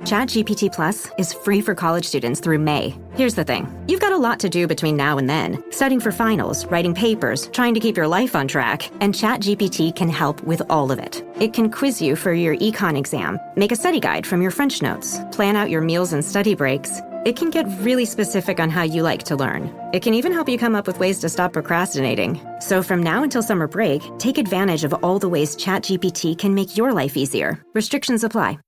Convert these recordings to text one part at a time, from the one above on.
ChatGPT Plus is free for college students through May. Here's the thing. You've got a lot to do between now and then. Studying for finals, writing papers, trying to keep your life on track. And ChatGPT can help with all of it. It can quiz you for your econ exam, make a study guide from your French notes, plan out your meals and study breaks. It can get really specific on how you like to learn. It can even help you come up with ways to stop procrastinating. So from now until summer break, take advantage of all the ways ChatGPT can make your life easier. Restrictions apply.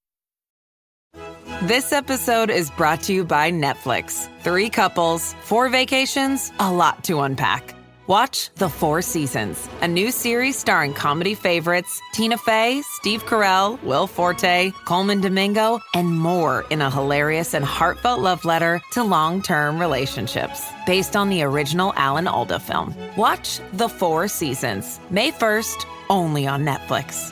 This episode is brought to you by Netflix. 3 couples, 4 vacations, a lot to unpack. Watch The 4 Seasons, a new series starring comedy favorites Tina Fey, Steve Carell, Will Forte, Coleman Domingo, and more in a hilarious and heartfelt love letter to long-term relationships. Based on the original Alan Alda film. Watch The 4 Seasons, May 1st, only on Netflix.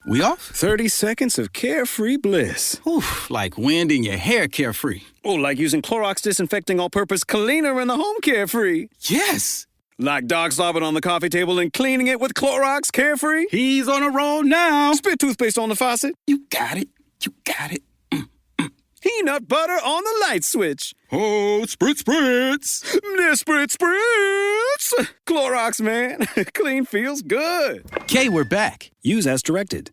We off? 30 seconds of carefree bliss. Oof, like wind in your hair carefree. Oh, like using Clorox Disinfecting All-Purpose Cleaner in the home carefree. Yes! Like dog slobbing on the coffee table and cleaning it with Clorox Carefree. He's on a roll now. Spit toothpaste on the faucet. You got it. You got it. Peanut butter on the light switch. Oh, spritz, spritz. Spritz, spritz. Clorox, man. Clean feels good. Okay, we're back. Use as directed.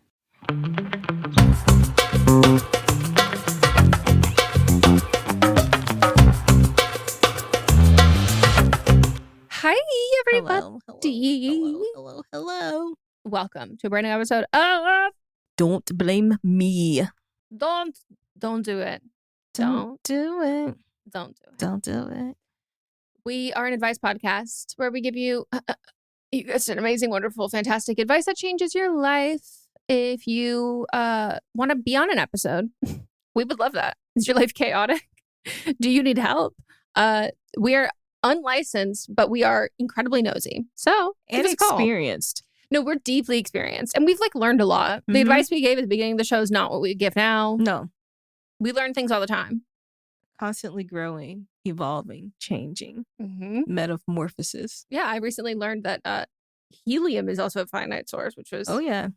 Hi, everybody. Hello. Welcome to a brand new episode of Don't Blame Me. Don't do it. Don't do it. Don't do it. Don't do it. We are an advice podcast where we give you, you guys, an amazing, wonderful, fantastic advice that changes your life. If you want to be on an episode, we would love that. Is your life chaotic? Do you need help? We are unlicensed, but we are incredibly nosy. So, And give us a call. experienced. No, we're deeply experienced. And we've learned a lot. The advice we gave at the beginning of the show is not what we give now. No. We learn things all the time. Constantly growing, evolving, changing, Mm-hmm. metamorphosis. Yeah, I recently learned that helium is also a finite source, which was Oh, yeah.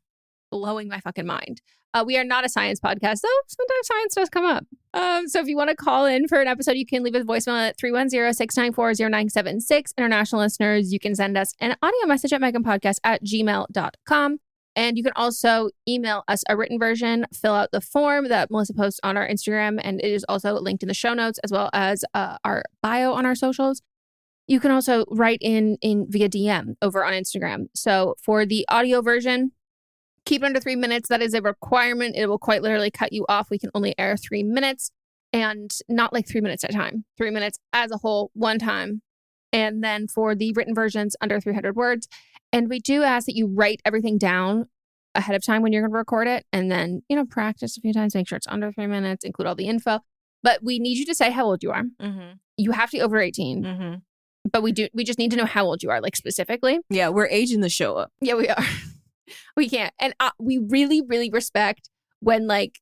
blowing my fucking mind. We are not a science podcast, though sometimes science does come up. So if you want to call in for an episode, you can leave a voicemail at 310-694-0976. International listeners, you can send us an audio message at meghanpodcast@gmail.com. And you can also email us a written version, fill out the form that Melissa posts on our Instagram, and it is also linked in the show notes, as well as our bio on our socials. You can also write in via DM over on Instagram. So for the audio version, keep it under 3 minutes. That is a requirement. It will quite literally cut you off. We can only air 3 minutes, and not 3 minutes at a time. 3 minutes as a whole, one time. And then for the written versions, under 300 words. And we do ask that you write everything down ahead of time when you're going to record it. And then, practice a few times, make sure it's under 3 minutes, include all the info. But we need you to say how old you are. Mm-hmm. You have to be over 18. Mm-hmm. But we just need to know how old you are, specifically. Yeah, we're aging the show up. Yeah, we are. We can't. And we really, really respect when when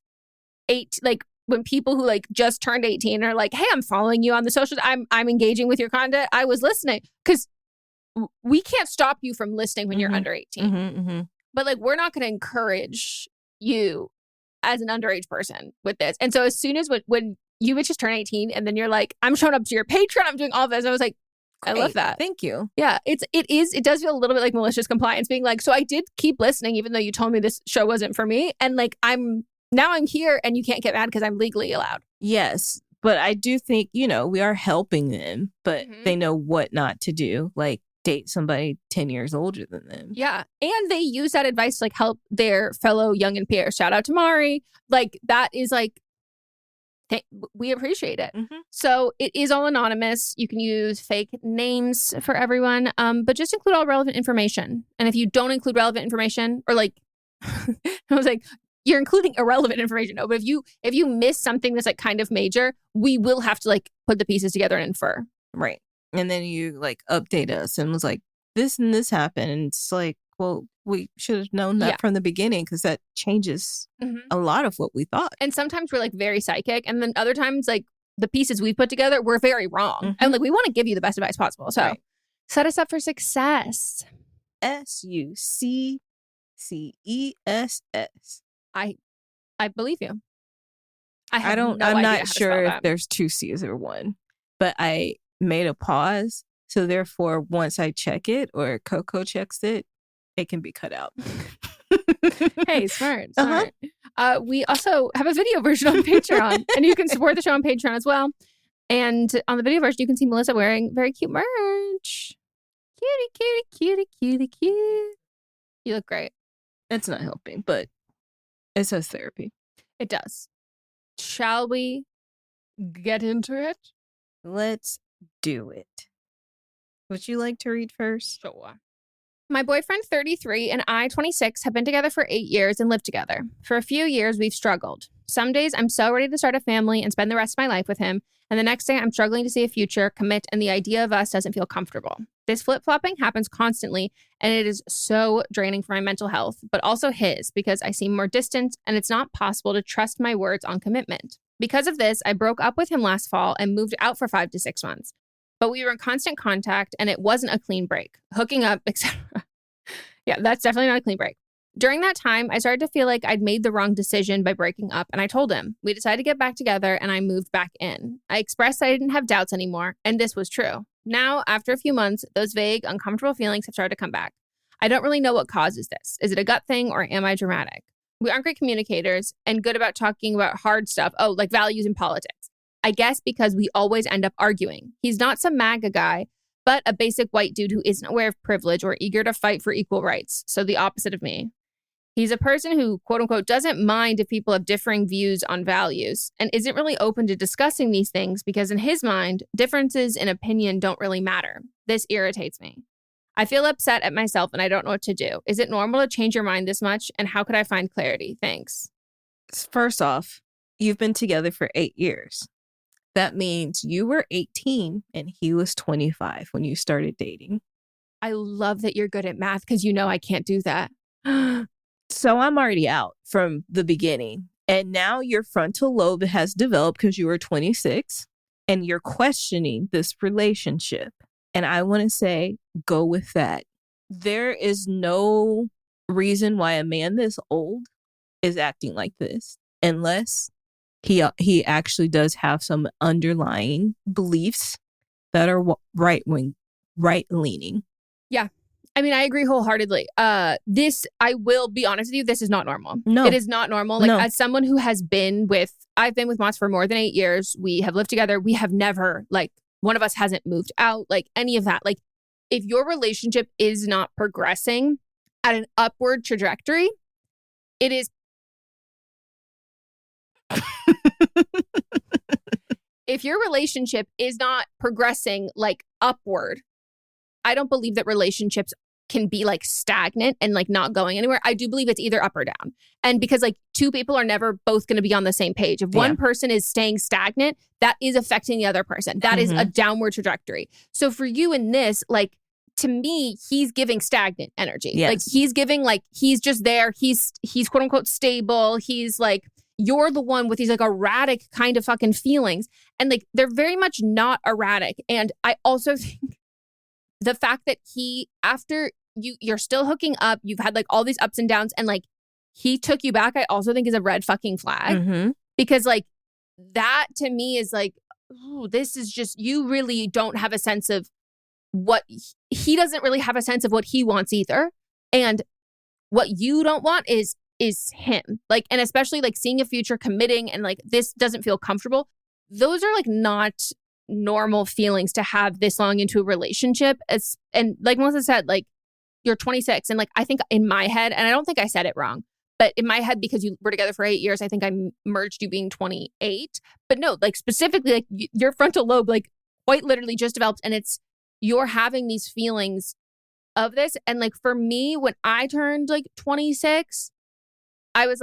people who just turned 18 are like, hey, I'm following you on the socials. I'm engaging with your content. I was listening. Because we can't stop you from listening when you're under 18. Mm-hmm, mm-hmm. But we're not going to encourage you as an underage person with this. And so as soon as when you just turn 18 and then you're like, I'm showing up to your Patreon, I'm doing all this. I was like, I love that. Thank you. Yeah, it does feel a little bit like malicious compliance, being like, so I did keep listening even though you told me this show wasn't for me. And I'm here and you can't get mad because I'm legally allowed. Yes. But I do think, we are helping them, but they know what not to do. Date somebody 10 years older than them. Yeah. And they use that advice to help their fellow young and peers. Shout out to Mari. That is we appreciate it. Mm-hmm. So it is all anonymous. You can use fake names for everyone, but just include all relevant information. And if you don't include relevant information, or I was like, you're including irrelevant information. No, but if you miss something that's kind of major, we will have to put the pieces together and infer. Right. And then you update us and was like, this and this happened. And it's well, we should have known that from the beginning, because that changes a lot of what we thought. And sometimes we're very psychic. And then other times, the pieces we put together, we're very wrong. And we want to give you the best advice possible. So set us up for success. SUCCESS. I believe you. I'm I'm not sure if there's 2 C's or 1, but I made a pause. So therefore, once I check it or Coco checks it, it can be cut out. Hey, smart. We also have a video version on Patreon, and you can support the show on Patreon as well. And on the video version, you can see Melissa wearing very cute merch. Cutie. You look great. It's not helping, but it says therapy. It does. Shall we get into it? Let's do it. Would you like to read first? Sure. My boyfriend, 33, and I, 26, have been together for 8 years and lived together. For a few years, we've struggled. Some days, I'm so ready to start a family and spend the rest of my life with him. And the next day, I'm struggling to see a future, commit, and the idea of us doesn't feel comfortable. This flip-flopping happens constantly, and it is so draining for my mental health, but also his, because I seem more distant, and it's not possible to trust my words on commitment. Because of this, I broke up with him last fall and moved out for 5 to 6 months. But we were in constant contact, and it wasn't a clean break. Hooking up, etc. Yeah, that's definitely not a clean break. During that time, I started to feel like I'd made the wrong decision by breaking up, and I told him. We decided to get back together, and I moved back in. I expressed I didn't have doubts anymore, and this was true. Now, after a few months, those vague, uncomfortable feelings have started to come back. I don't really know what causes this. Is it a gut thing, or am I dramatic? We aren't great communicators and good about talking about hard stuff, like values and politics. I guess because we always end up arguing. He's not some MAGA guy, but a basic white dude who isn't aware of privilege or eager to fight for equal rights. So the opposite of me. He's a person who, quote unquote, doesn't mind if people have differing views on values and isn't really open to discussing these things because in his mind, differences in opinion don't really matter. This irritates me. I feel upset at myself and I don't know what to do. Is it normal to change your mind this much? And how could I find clarity? Thanks. First off, you've been together for 8 years. That means you were 18 and he was 25 when you started dating. I love that you're good at math because you know I can't do that. So I'm already out from the beginning. And now your frontal lobe has developed because you were 26 and you're questioning this relationship. And I want to say, go with that. There is no reason why a man this old is acting like this unless he actually does have some underlying beliefs that are right-leaning. Yeah. I mean, I agree wholeheartedly. I will be honest with you, this is not normal. No. It is not normal. Like, as someone who I've been with Mott's for more than 8 years. We have lived together. We have never, one of us hasn't moved out, any of that. If your relationship is not progressing at an upward trajectory, it is. If your relationship is not progressing upward, I don't believe that relationships can be stagnant and not going anywhere. I do believe it's either up or down. And because two people are never both going to be on the same page. If one person is staying stagnant, that is affecting the other person. That is a downward trajectory. So for you in this, to me, he's giving stagnant energy. Yes. He's giving he's just there. He's quote unquote stable. He's you're the one with these erratic kind of fucking feelings. And they're very much not erratic. And I also think the fact that after you're still hooking up, you've had all these ups and downs and he took you back, I also think is a red fucking flag. Because that to me is ooh, this is just, you really don't have a sense of what he doesn't really have a sense of what he wants either. And what you don't want is him. And especially seeing a future, committing, and this doesn't feel comfortable. Those are not normal feelings to have this long into a relationship. And like Melissa said, you're 26. And I think in my head, and I don't think I said it wrong, but in my head, because you were together for 8 years, I think I merged you being 28. But no, specifically, your frontal lobe, quite literally just developed. And you're having these feelings of this. And for me, when I turned 26, I was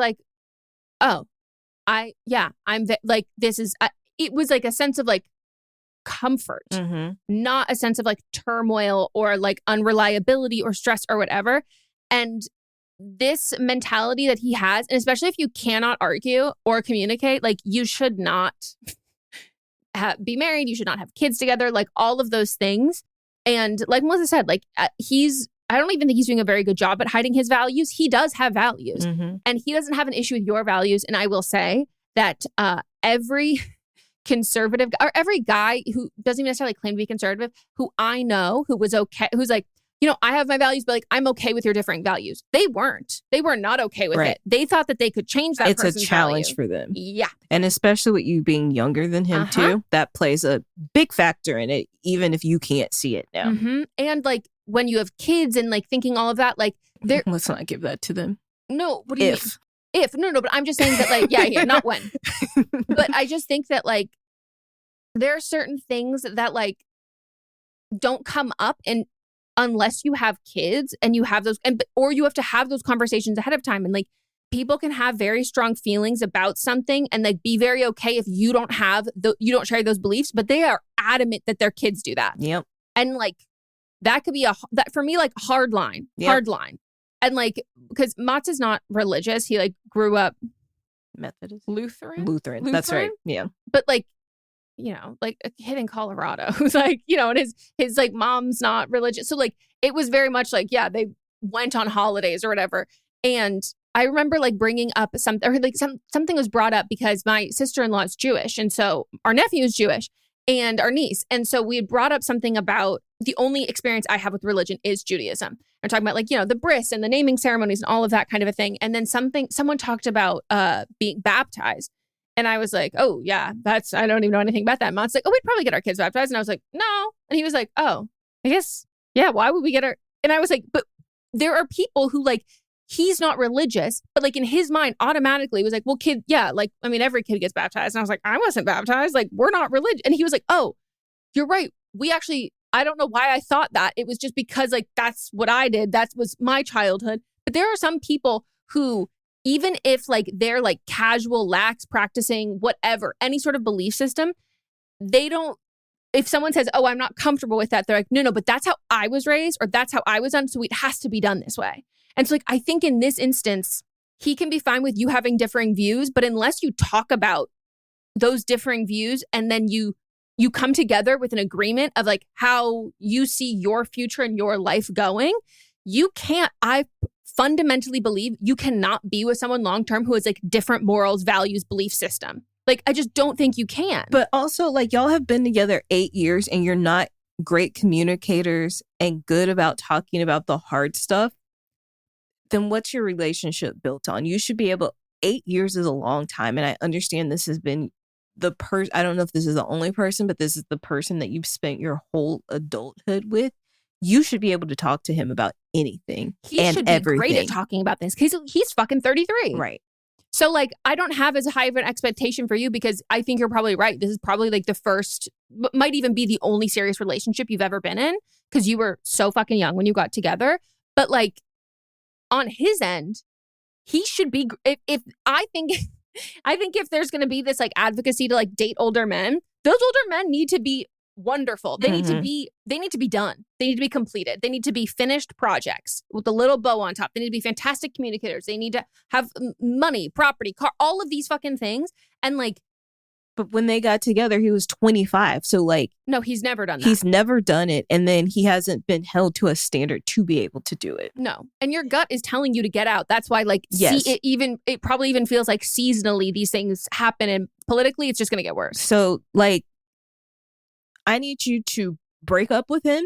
oh, I'm this is, it was a sense of comfort, not a sense of turmoil or unreliability or stress or whatever. And this mentality that he has, and especially if you cannot argue or communicate, you should not be married, you should not have kids together, all of those things. And like Melissa said, he's I don't even think he's doing a very good job at hiding his values. He does have values, and he doesn't have an issue with your values. And I will say that every conservative or every guy who doesn't even necessarily claim to be conservative, who I know, who was okay, who's like, you know, I have my values, but like, I'm okay with your differing values. They weren't. They were not okay with it. They thought that they could change that. It's a challenge for them. Yeah. And especially with you being younger than him too, that plays a big factor in it, even if you can't see it now. And like when you have kids and like thinking all of that, like let's not give that to them. No, what do you mean? If no, but I'm just saying that like, yeah, not when. But I just think that like there are certain things that like don't come up and unless you have kids and you have those or you have to have those conversations ahead of time. And like people can have very strong feelings about something and like be very okay if you don't have you don't share those beliefs, but they are adamant that their kids do that. Yep. And like that could be that for me, like hard line. And like, because Mats is not religious. He like grew up Methodist. Lutheran. That's right. Yeah. But like, you know, like a kid in Colorado who's like, you know, and his like mom's not religious. So like, it was very much like, yeah, they went on holidays or whatever. And I remember like bringing up something, or like something was brought up because my sister-in-law is Jewish. And so our nephew is Jewish and our niece. And so we had brought up something about the only experience I have with religion is Judaism. We're talking about like, you know, the bris and the naming ceremonies and all of that kind of a thing. And then someone talked about being baptized. And I was like, oh, yeah, I don't even know anything about that. And Mom's like, oh, we'd probably get our kids baptized. And I was like, no. And he was like, oh, I guess, yeah, why would we get our... And I was like, but there are people who like, he's not religious, but like in his mind, automatically was like, well, kid, yeah, like, I mean, every kid gets baptized. And I was like, I wasn't baptized. Like, we're not religious. And he was like, oh, you're right. We actually, I don't know why I thought that. It was just because like, that's what I did. That was my childhood. But there are some people who... even if like they're like casual, lax, practicing whatever, any sort of belief system, they don't, if someone says, oh, I'm not comfortable with that, they're like, no, but that's how I was raised or that's how I was done. So it has to be done this way. And so like, I think in this instance, he can be fine with you having differing views, but unless you talk about those differing views and then you come together with an agreement of like how you see your future and your life going, you can't, I fundamentally believe you cannot be with someone long-term who has like different morals, values, belief system. Like, I just don't think you can. But also like y'all have been together 8 years and you're not great communicators and good about talking about the hard stuff. Then what's your relationship built on? You should be able, 8 years is a long time. And I understand this has been the person, I don't know if this is the only person, but this is the person that you've spent your whole adulthood with. You should be able to talk to him about anything he and should be everything. Great at talking about this because he's fucking 33. Right. So like, I don't have as high of an expectation for you because I think you're probably right. This is probably like the first, might even be the only serious relationship you've ever been in because you were so fucking young when you got together. But like on his end, he should be, if I think if there's going to be this like advocacy to like date older men, those older men need to be wonderful. They need to be done. They need to be completed. They need to be finished projects with a little bow on top. They need to be fantastic communicators. They need to have money, property, car, all of these fucking things. And like, but when they got together, he was 25. So like, no, he's never done that. He's never done it. And then he hasn't been held to a standard to be able to do it. No. And your gut is telling you to get out. That's why like, yes. It probably even feels like seasonally these things happen and politically it's just going to get worse. So like, I need you to break up with him.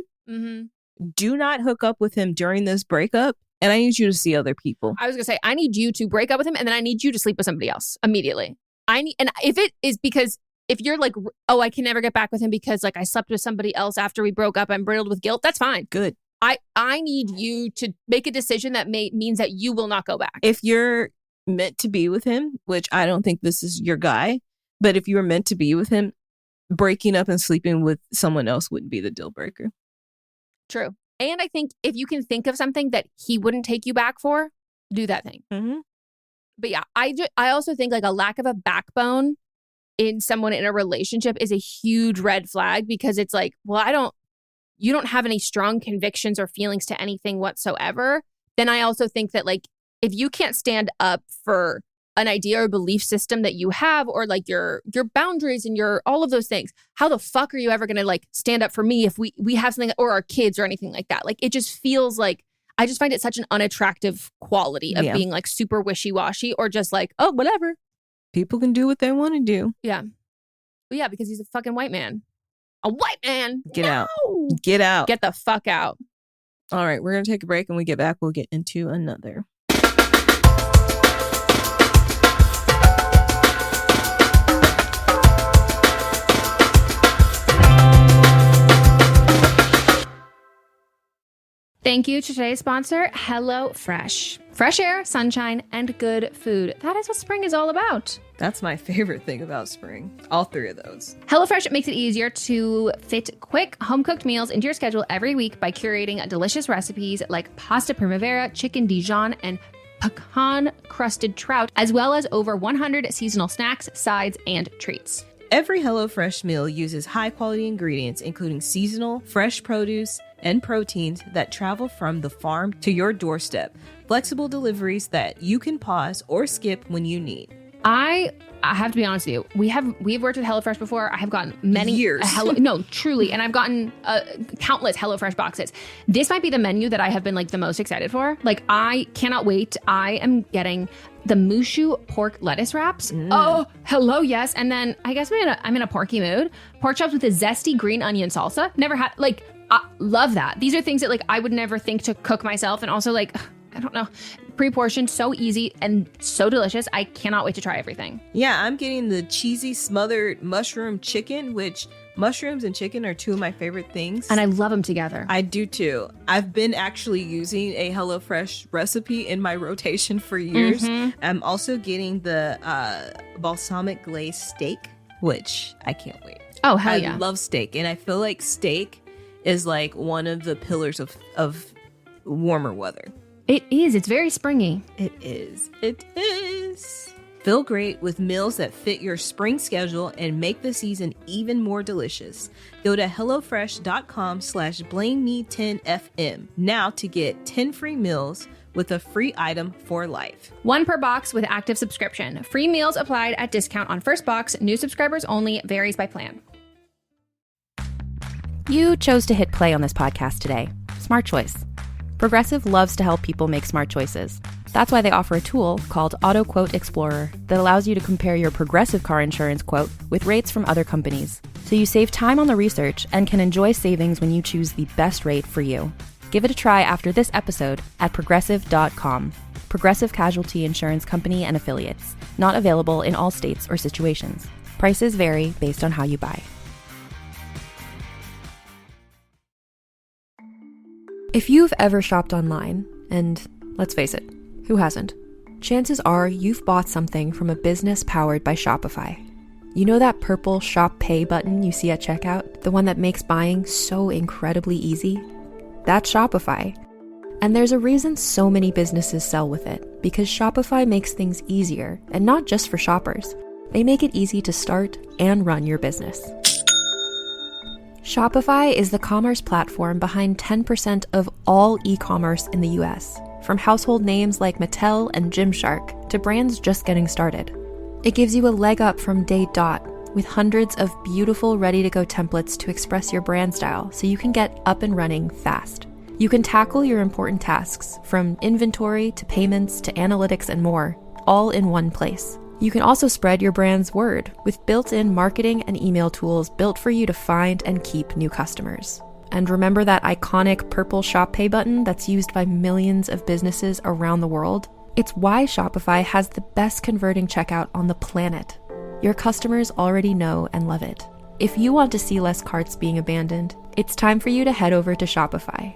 Do not hook up with him during this breakup. And I need you to see other people. I was going to say, I need you to break up with him and then I need you to sleep with somebody else immediately. And if it is because if you're like, oh, I can never get back with him because like I slept with somebody else after we broke up, I'm riddled with guilt. That's fine. Good. I need you to make a decision that means that you will not go back. If you're meant to be with him, which I don't think this is your guy, but if you were meant to be with him, breaking up and sleeping with someone else wouldn't be the deal breaker. True. And I think if you can think of something that he wouldn't take you back for, do that thing. But yeah, I also think like a lack of a backbone in someone in a relationship is a huge red flag because it's like, well, you don't have any strong convictions or feelings to anything whatsoever. Then I also think that like, if you can't stand up for an idea or belief system that you have or like your boundaries and your all of those things, how the fuck are you ever going to like stand up for me if we have something or our kids or anything like that? Like it just feels like I just find it such an unattractive quality of being like super wishy-washy or just like, oh, whatever. People can do what they want to do. Yeah. But yeah, because he's a fucking white man. A white man. Get out. Get out. Get the fuck out. All right, we're going to take a break. And when we get back, we'll get into another. Thank you to today's sponsor, HelloFresh. Fresh air, sunshine, and good food. That is what spring is all about. That's my favorite thing about spring. All three of those. HelloFresh makes it easier to fit quick, home-cooked meals into your schedule every week by curating delicious recipes like pasta primavera, chicken Dijon, and pecan-crusted trout, as well as over 100 seasonal snacks, sides, and treats. Every HelloFresh meal uses high-quality ingredients, including seasonal, fresh produce, and proteins that travel from the farm to your doorstep. Flexible deliveries that you can pause or skip when you need. I have to be honest with you. We've worked with HelloFresh before. I have gotten many years. No, truly, and I've gotten countless HelloFresh boxes. This might be the menu that I have been like the most excited for. Like I cannot wait. I am getting the Mushu pork lettuce wraps. Oh, hello, yes. And then I guess I'm in a porky mood. Pork chops with a zesty green onion salsa. Never had I love that. These are things that like I would never think to cook myself, and also like I don't know, pre-portioned, so easy and so delicious. I cannot wait to try everything. Yeah, I'm getting the cheesy smothered mushroom chicken, which mushrooms and chicken are two of my favorite things. And I love them together. I do too. I've been actually using a HelloFresh recipe in my rotation for years. I'm also getting the balsamic glazed steak, which I can't wait. Oh, hell yeah. I love steak, and I feel like steak is like one of the pillars of warmer weather. It is. It's very springy. It is. It is. Feel great with meals that fit your spring schedule and make the season even more delicious. Go to HelloFresh.com/BlameMe10FM now to get 10 free meals with a free item for life. 1 per box with active subscription. Free meals applied at discount on first box. New subscribers only. Varies by plan. You chose to hit play on this podcast today. Smart choice. Progressive loves to help people make smart choices. That's why they offer a tool called Auto Quote Explorer that allows you to compare your Progressive car insurance quote with rates from other companies. So you save time on the research and can enjoy savings when you choose the best rate for you. Give it a try after this episode at progressive.com. Progressive Casualty Insurance Company and Affiliates. Not available in all states or situations. Prices vary based on how you buy. If you've ever shopped online, and let's face it, who hasn't? Chances are you've bought something from a business powered by Shopify. You know that purple Shop Pay button you see at checkout? The one that makes buying so incredibly easy? That's Shopify. And there's a reason so many businesses sell with it, because Shopify makes things easier, and not just for shoppers. They make it easy to start and run your business. Shopify is the commerce platform behind 10% of all e-commerce in the US, from household names like Mattel and Gymshark to brands just getting started. It gives you a leg up from day dot with hundreds of beautiful ready-to-go templates to express your brand style so you can get up and running fast. You can tackle your important tasks from inventory to payments to analytics and more, all in one place. You can also spread your brand's word with built-in marketing and email tools built for you to find and keep new customers. And remember that iconic purple Shop Pay button that's used by millions of businesses around the world? It's why Shopify has the best converting checkout on the planet. Your customers already know and love it. If you want to see less carts being abandoned, it's time for you to head over to Shopify.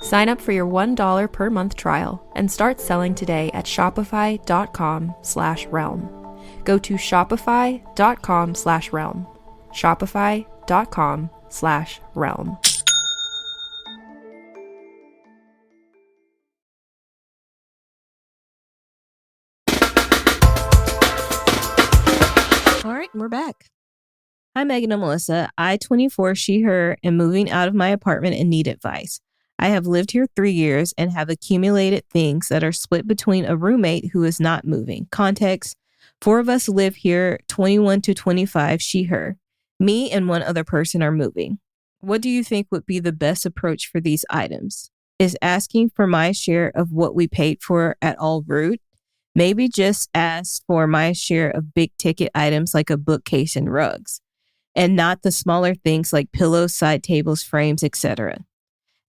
Sign up for your $1 per month trial and start selling today at shopify.com/realm. Go to shopify.com/realm. Shopify.com/realm. All right, we're back. Hi, Meghan and Melisa. I, 24, she, her, am moving out of my apartment and need advice. I have lived here 3 years and have accumulated things that are split between a roommate who is not moving. Context, 4 of us live here, 21 to 25, she, her. Me and one other person are moving. What do you think would be the best approach for these items? Is asking for my share of what we paid for at all rude? Maybe just ask for my share of big ticket items like a bookcase and rugs, and not the smaller things like pillows, side tables, frames, etc.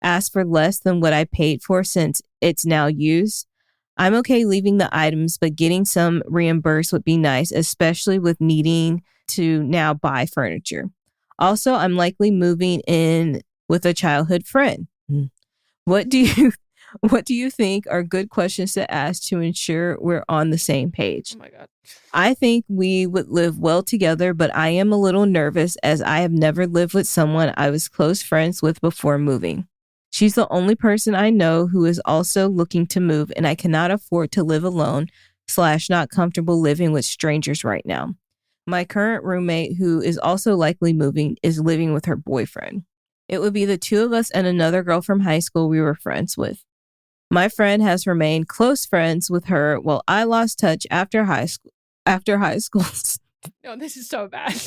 Ask for less than what I paid for since it's now used. I'm okay leaving the items, but getting some reimbursed would be nice, especially with needing to now buy furniture. Also, I'm likely moving in with a childhood friend. What do you think are good questions to ask to ensure we're on the same page? Oh my God. I think we would live well together, but I am a little nervous as I have never lived with someone I was close friends with before moving. She's the only person I know who is also looking to move, and I cannot afford to live alone / not comfortable living with strangers right now. My current roommate, who is also likely moving, is living with her boyfriend. It would be the two of us and another girl from high school we were friends with. My friend has remained close friends with her while I lost touch after high school. No, this is so bad.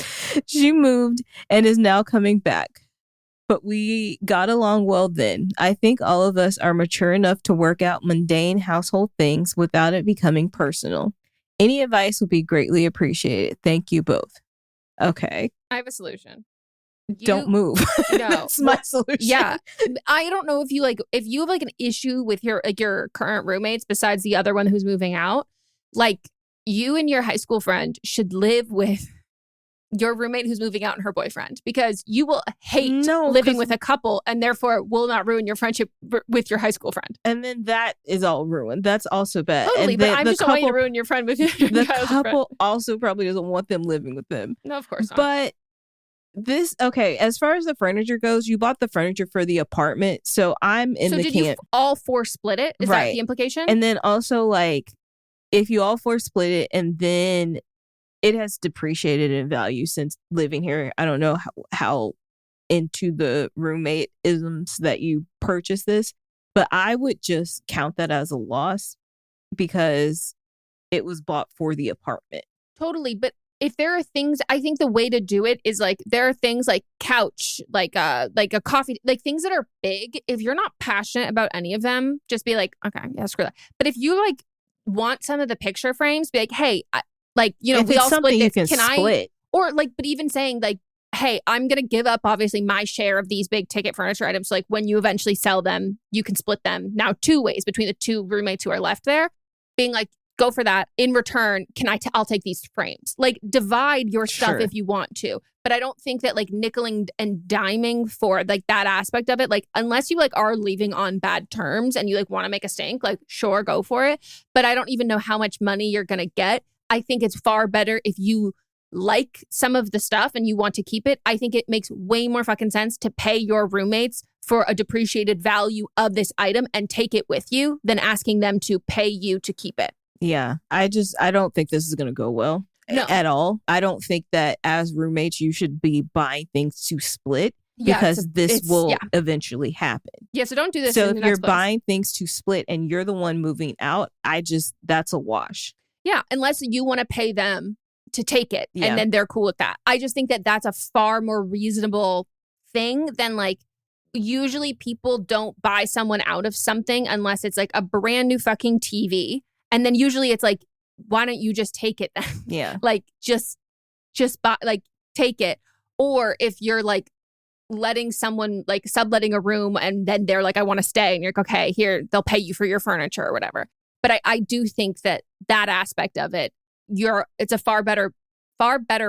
She moved and is now coming back. But we got along well then. I think all of us are mature enough to work out mundane household things without it becoming personal. Any advice would be greatly appreciated. Thank you both. Okay. I have a solution. Don't move. No. That's my solution. Yeah. I don't know if you have like an issue with your current roommates besides the other one who's moving out. Like, you and your high school friend should live with your roommate who's moving out and her boyfriend, because you will hate living with a couple and therefore will not ruin your friendship with your high school friend. And then that is all ruined. That's also bad. Totally, and but I'm just don't want you to ruin your friend with your The couple also probably doesn't want them living with them. No, of course not. But okay, as far as the furniture goes, you bought the furniture for the apartment. So I'm in the camp. So did you all four split it? Is that the implication? And then also, like, if you all four split it and then it has depreciated in value since living here. I don't know how into the roommate isms that you purchase this, but I would just count that as a loss because it was bought for the apartment. Totally. But if there are things, I think the way to do it is like, there are things like couch, like a coffee, like things that are big. If you're not passionate about any of them, just be like, okay, yeah, screw that. But if you like want some of the picture frames, be like, hey, if we all split this, you can split. Or like, but even saying like, hey, I'm going to give up obviously my share of these big ticket furniture items. So like when you eventually sell them, you can split them now 2 ways between the two roommates who are left there, being like, go for that. In return, I'll take these frames. Like, divide your stuff if you want to. But I don't think that like nickeling and diming for like that aspect of it, like unless you like are leaving on bad terms and you like want to make a stink, like sure, go for it. But I don't even know how much money you're going to get. I think it's far better if you like some of the stuff and you want to keep it. I think it makes way more fucking sense to pay your roommates for a depreciated value of this item and take it with you than asking them to pay you to keep it. Yeah, I don't think this is going to go well at all. I don't think that as roommates, you should be buying things to split because this will eventually happen. Yeah, so don't do this. So if you're buying things to split and you're the one moving out, that's a wash. Yeah, unless you want to pay them to take it and then they're cool with that. I just think that that's a far more reasonable thing than like, usually people don't buy someone out of something unless it's like a brand new fucking TV. And then usually it's like, why don't you just take it then? Yeah. Like just buy, like take it. Or if you're like letting someone like subletting a room and then they're like, I want to stay. And you're like, okay, here, they'll pay you for your furniture or whatever. But I do think that aspect of it, it's a far better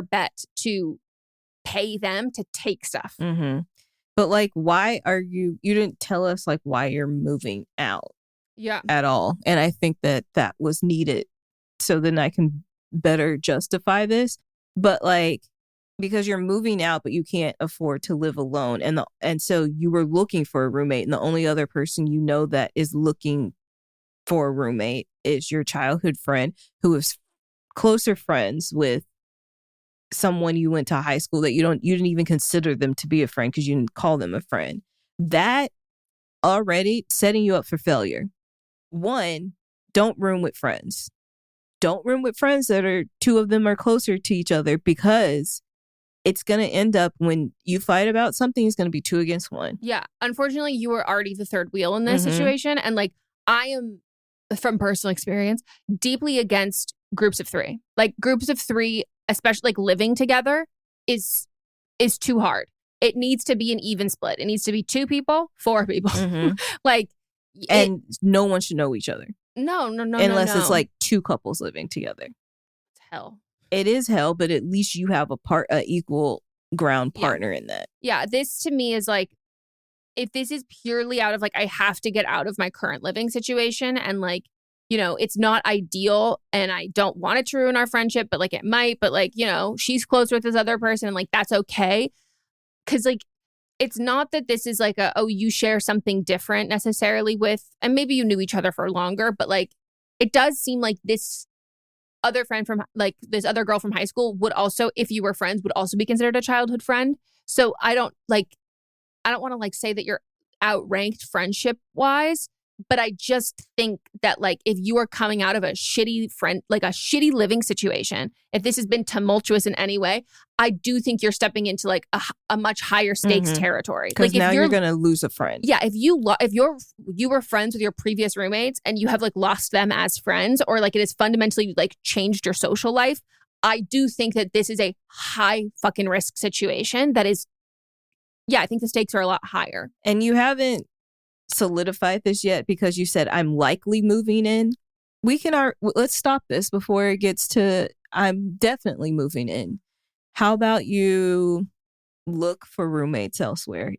bet to pay them to take stuff. Mm-hmm. But like, why are you didn't tell us like why you're moving out at all. And I think that was needed so then I can better justify this. But like, because you're moving out, but you can't afford to live alone. And so you were looking for a roommate and the only other person you know that is looking for a roommate is your childhood friend who is closer friends with someone you went to high school that you didn't even consider them to be a friend because you didn't call them a friend. That already setting you up for failure. One, don't room with friends. Don't room with friends that are two of them are closer to each other because it's going to end up when you fight about something, it's going to be 2 against 1. Yeah. Unfortunately, you were already the third wheel in this situation. And like, I am, from personal experience, deeply against groups of 3. Like groups of 3, especially like living together, is too hard. It needs to be an even split. It needs to be 2 people, 4 people. Like, and no one should know each other. No. Unless it's like 2 couples living together. It's hell. It is hell, but at least you have a equal ground partner in that. Yeah, this to me is like, if this is purely out of like, I have to get out of my current living situation and like, you know, it's not ideal and I don't want it to ruin our friendship, but like it might, but like, you know, she's close with this other person and like, that's okay. Cause like, it's not that this is like you share something different necessarily with, and maybe you knew each other for longer, but like, it does seem like this other friend from like this other girl from high school would also, if you were friends, would also be considered a childhood friend. So I don't want to like say that you're outranked friendship wise, but I just think that like if you are coming out of a shitty living situation, if this has been tumultuous in any way, I do think you're stepping into like a much higher stakes territory. Because like now you're gonna lose a friend. Yeah, if you were friends with your previous roommates and you have like lost them as friends, or like it has fundamentally like changed your social life, I do think that this is a high fucking risk situation. That is, yeah, I think the stakes are a lot higher. And you haven't solidified this yet because you said I'm likely moving in. Let's stop this before it gets to I'm definitely moving in. How about you look for roommates elsewhere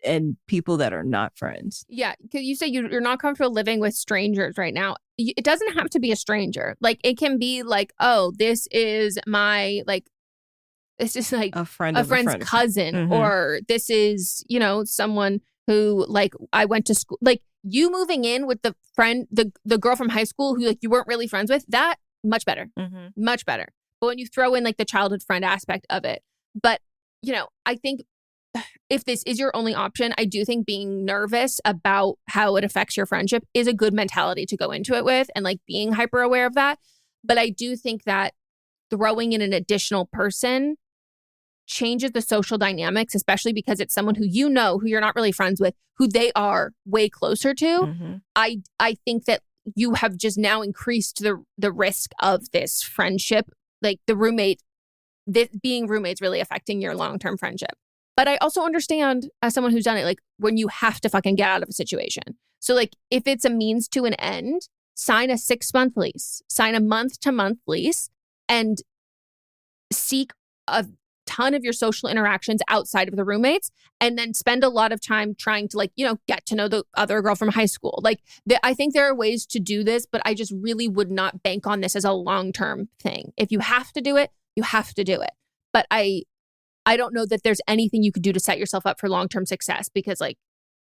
and people that are not friends? Yeah, because you say you're not comfortable living with strangers right now. It doesn't have to be a stranger. Like it can be like, oh, this is like a friend's cousin, or this is, you know, someone who like I went to school. Like you moving in with the friend, the girl from high school who like you weren't really friends with, that much better, much better. But when you throw in like the childhood friend aspect of it, but you know, I think if this is your only option, I do think being nervous about how it affects your friendship is a good mentality to go into it with, and like being hyper aware of that. But I do think that throwing in an additional person changes the social dynamics, especially because it's someone who you know, who you're not really friends with, who they are way closer to. I think that you have just now increased the risk of this friendship, like being roommates really affecting your long-term friendship. But I also understand, as someone who's done it, like when you have to fucking get out of a situation. So like if it's a means to an end, sign a 6-month lease, sign a month-to-month lease, and seek a ton of your social interactions outside of the roommates, and then spend a lot of time trying to like, you know, get to know the other girl from high school. Like I think there are ways to do this, but I just really would not bank on this as a long-term thing. If you have to do it, you have to do it. But I don't know that there's anything you could do to set yourself up for long-term success, because like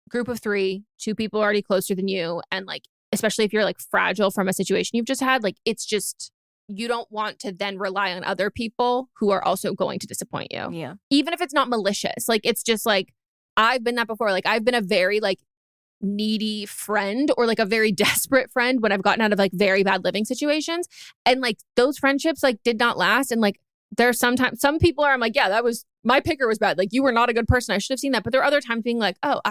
group of 3, 2 people already closer than you. And like, especially if you're like fragile from a situation you've just had, like it's just, you don't want to then rely on other people who are also going to disappoint you. Yeah. Even if it's not malicious. Like, it's just like, I've been that before. Like, I've been a very like needy friend, or like a very desperate friend when I've gotten out of like very bad living situations. And like those friendships like did not last. And like there's sometimes some people are, I'm like, yeah, that was, my picker was bad. Like you were not a good person. I should have seen that. But there are other times being like, oh,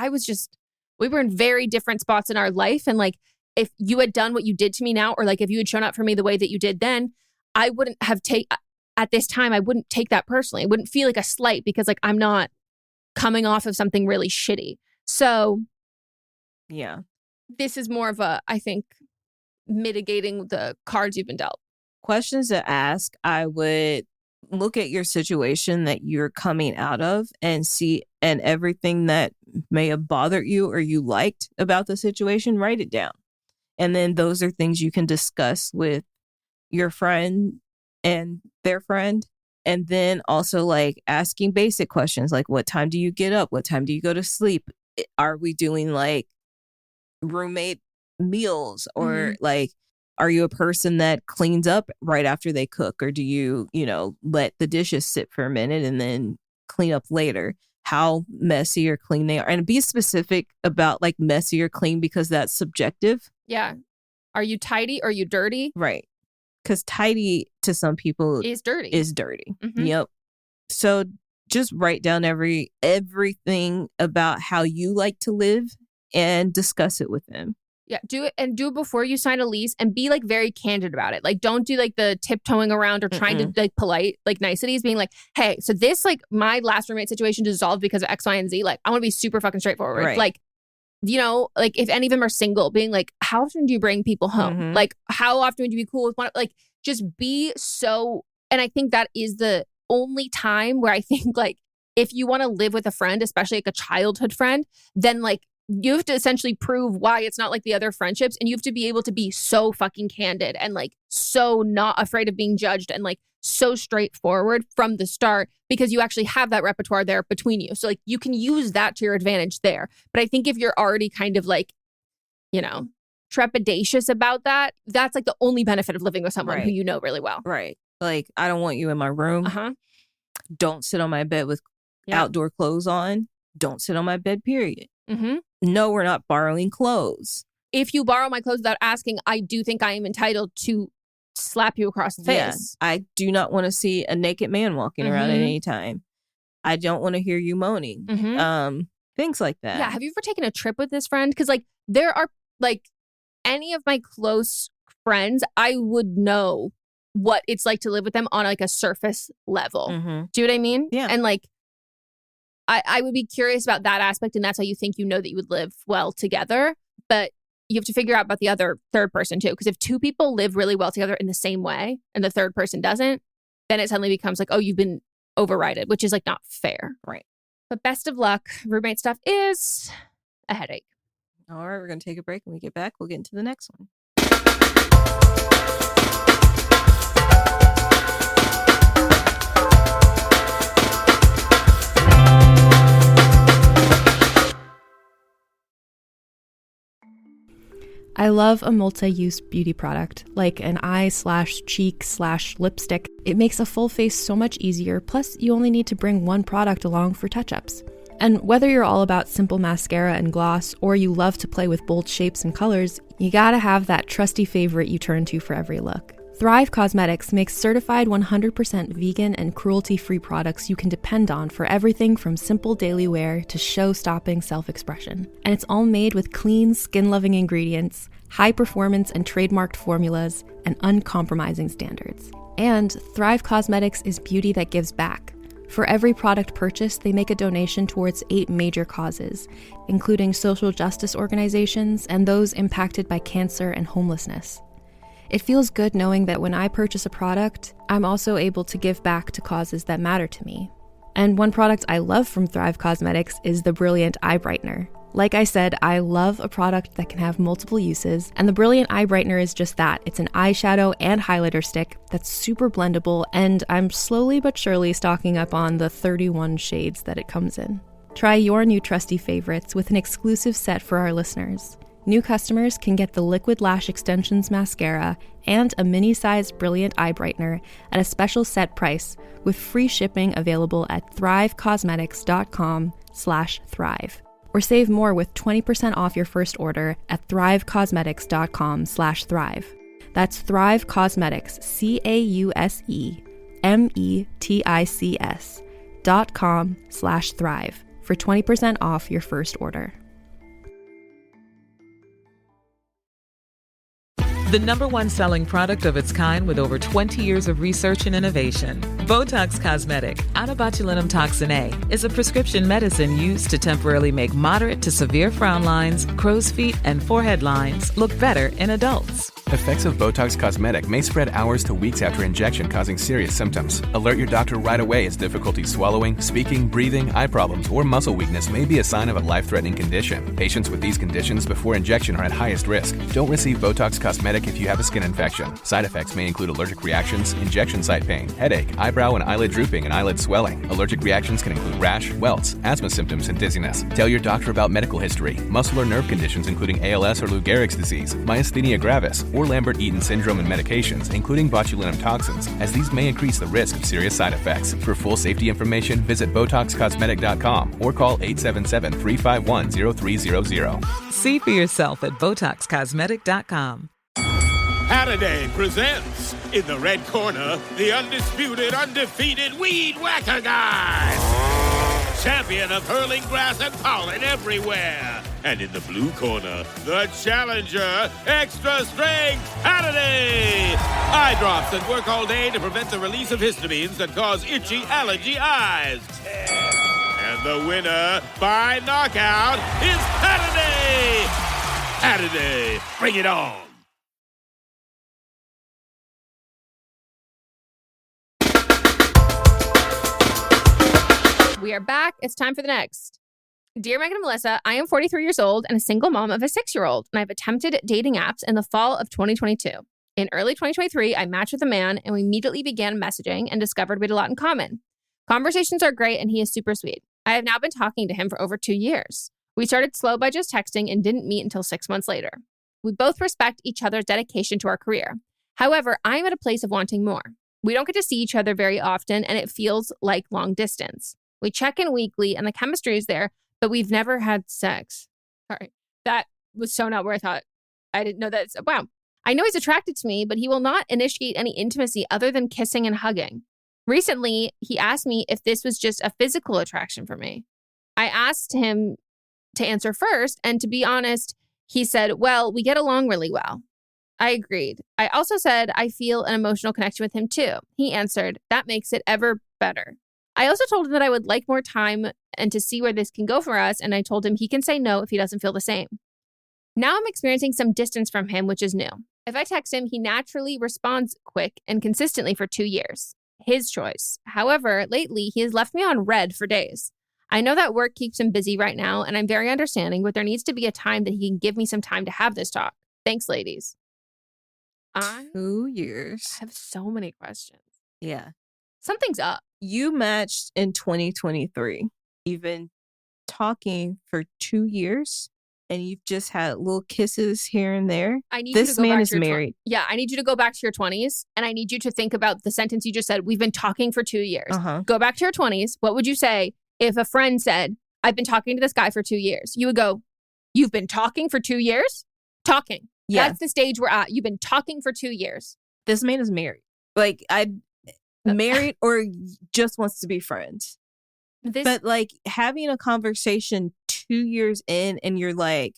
we were in very different spots in our life. And like, if you had done what you did to me now, or like if you had shown up for me the way that you did then, I wouldn't have at this time, I wouldn't take that personally. It wouldn't feel like a slight, because like I'm not coming off of something really shitty. So yeah, this is more of a, I think, mitigating the cards you've been dealt. Questions to ask. I would look at your situation that you're coming out of and see, and everything that may have bothered you or you liked about the situation, write it down. And then those are things you can discuss with your friend and their friend. And then also like asking basic questions like, what time do you get up? What time do you go to sleep? Are we doing like roommate meals? Or like, are you a person that cleans up right after they cook? Or do you, let the dishes sit for a minute and then clean up later? How messy or clean they are. And be specific about like messy or clean, because that's subjective. Yeah. Are you tidy or are you dirty? Right. Because tidy to some people is dirty. Yep. So just write down everything about how you like to live and discuss it with them. Yeah, do it before you sign a lease and be like very candid about it. Like, don't do like the tiptoeing around or trying to like polite like niceties, being like, hey, so this like my last roommate situation dissolved because of X, Y, and Z. Like, I want to be super fucking straightforward. Right. Like, you know, like if any of them are single, being like, how often do you bring people home? Like, how often would you be cool with one? Like, just be so. And I think that is the only time where I think like if you want to live with a friend, especially like a childhood friend, then like you have to essentially prove why it's not like the other friendships. And you have to be able to be so fucking candid and like so not afraid of being judged and like so straightforward from the start because you actually have that repertoire there between you. So like you can use that to your advantage there. But I think if you're already kind of like, you know, trepidatious about that, that's like the only benefit of living with someone who you know really well. Right. Like, I don't want you in my room. Don't sit on my bed with outdoor clothes on. Don't sit on my bed, period. No, we're not borrowing clothes. If you borrow my clothes without asking, I do think I am entitled to slap you across the face. Yes. I do not want to see a naked man walking around at any time. I don't want to hear you moaning. Things like that. Yeah. Have you ever taken a trip with this friend? Because like there are like any of my close friends, I would know what it's like to live with them on like a surface level. Do you know what I mean? Yeah. And like, I would be curious about that aspect. And that's how you think you know that you would live well together. But you have to figure out about the other third person too. Because if two people live really well together in the same way and the third person doesn't, then it suddenly becomes like, oh, you've been overrided, which is like not fair. Right. But best of luck. Roommate stuff is a headache. All right. We're going to take a break. When we get back, we'll get into the next one. I love a multi-use beauty product, like an eye/cheek/lipstick. It makes a full face so much easier, plus you only need to bring one product along for touch-ups. And whether you're all about simple mascara and gloss, or you love to play with bold shapes and colors, you gotta have that trusty favorite you turn to for every look. Thrive Cosmetics makes certified 100% vegan and cruelty-free products you can depend on for everything from simple daily wear to show-stopping self-expression. And it's all made with clean, skin-loving ingredients, high-performance and trademarked formulas, and uncompromising standards. And Thrive Cosmetics is beauty that gives back. For every product purchased, they make a donation towards 8 major causes, including social justice organizations and those impacted by cancer and homelessness. It feels good knowing that when I purchase a product, I'm also able to give back to causes that matter to me. And one product I love from Thrive Cosmetics is the Brilliant Eye Brightener. Like I said, I love a product that can have multiple uses, and the Brilliant Eye Brightener is just that. It's an eyeshadow and highlighter stick that's super blendable, and I'm slowly but surely stocking up on the 31 shades that it comes in. Try your new trusty favorites with an exclusive set for our listeners. New customers can get the Liquid Lash Extensions Mascara and a mini-sized Brilliant Eye Brightener at a special set price with free shipping available at thrivecosmetics.com/thrive. Or save more with 20% off your first order at thrivecosmetics.com/thrive. That's Thrive Cosmetics, CAUSEMETICS.com/thrive for 20% off your first order. The #1 selling product of its kind with over 20 years of research and innovation. Botox Cosmetic, onabotulinum toxin A, is a prescription medicine used to temporarily make moderate to severe frown lines, crow's feet, and forehead lines look better in adults. Effects of Botox Cosmetic may spread hours to weeks after injection, causing serious symptoms. Alert your doctor right away as difficulty swallowing, speaking, breathing, eye problems, or muscle weakness may be a sign of a life-threatening condition. Patients with these conditions before injection are at highest risk. Don't receive Botox Cosmetic if you have a skin infection. Side effects may include allergic reactions, injection site pain, headache, eyebrow and eyelid drooping, and eyelid swelling. Allergic reactions can include rash, welts, asthma symptoms, and dizziness. Tell your doctor about medical history, muscle or nerve conditions including ALS or Lou Gehrig's disease, myasthenia gravis, or Lambert-Eaton syndrome and medications, including botulinum toxins, as these may increase the risk of serious side effects. For full safety information, visit BotoxCosmetic.com or call 877-351-0300. See for yourself at BotoxCosmetic.com. Halliday presents, in the red corner, the undisputed, undefeated Weed Whacker Guy. champion of hurling grass and pollen everywhere. And in the blue corner, the challenger, extra strength Saturday. Eye drops that work all day to prevent the release of histamines that cause itchy allergy eyes. And the winner by knockout is Saturday. Saturday, bring it on. We are back. It's time for the next. Dear Meghan and Melisa, I am 43 years old and a single mom of a 6-year-old, and I've attempted dating apps in the fall of 2022. In early 2023, I matched with a man, and we immediately began messaging and discovered we had a lot in common. Conversations are great, and he is super sweet. I have now been talking to him for over 2 years. We started slow by just texting and didn't meet until 6 months later. We both respect each other's dedication to our career. However, I'm at a place of wanting more. We don't get to see each other very often, and it feels like long distance. We check in weekly, and the chemistry is there, but we've never had sex. Sorry. That was so not where I thought. I didn't know that. Wow. I know he's attracted to me, but he will not initiate any intimacy other than kissing and hugging. Recently, he asked me if this was just a physical attraction for me. I asked him to answer first, and to be honest, he said, well, we get along really well. I agreed. I also said I feel an emotional connection with him too. He answered, that makes it ever better. I also told him that I would like more time and to see where this can go for us, and I told him he can say no if he doesn't feel the same. Now I'm experiencing some distance from him, which is new. If I text him, he naturally responds quick and consistently for 2 years. His choice. However, lately, he has left me on red for days. I know that work keeps him busy right now, and I'm very understanding, but there needs to be a time that he can give me some time to have this talk. Thanks, ladies. 2 years. I have so many questions. Yeah. Something's up. You matched in 2023. You've been talking for 2 years, and you've just had little kisses here and there. I need this you to go man back is to your married. Yeah, I need you to go back to your 20s, and I need you to think about the sentence you just said. We've been talking for 2 years. Go back to your 20s. What would you say if a friend said, I've been talking to this guy for 2 years? You would go, you've been talking for 2 years? Talking. Yeah. That's the stage we're at. You've been talking for 2 years. This man is married. Like, married or just wants to be friends. But like having a conversation 2 years in and you're like,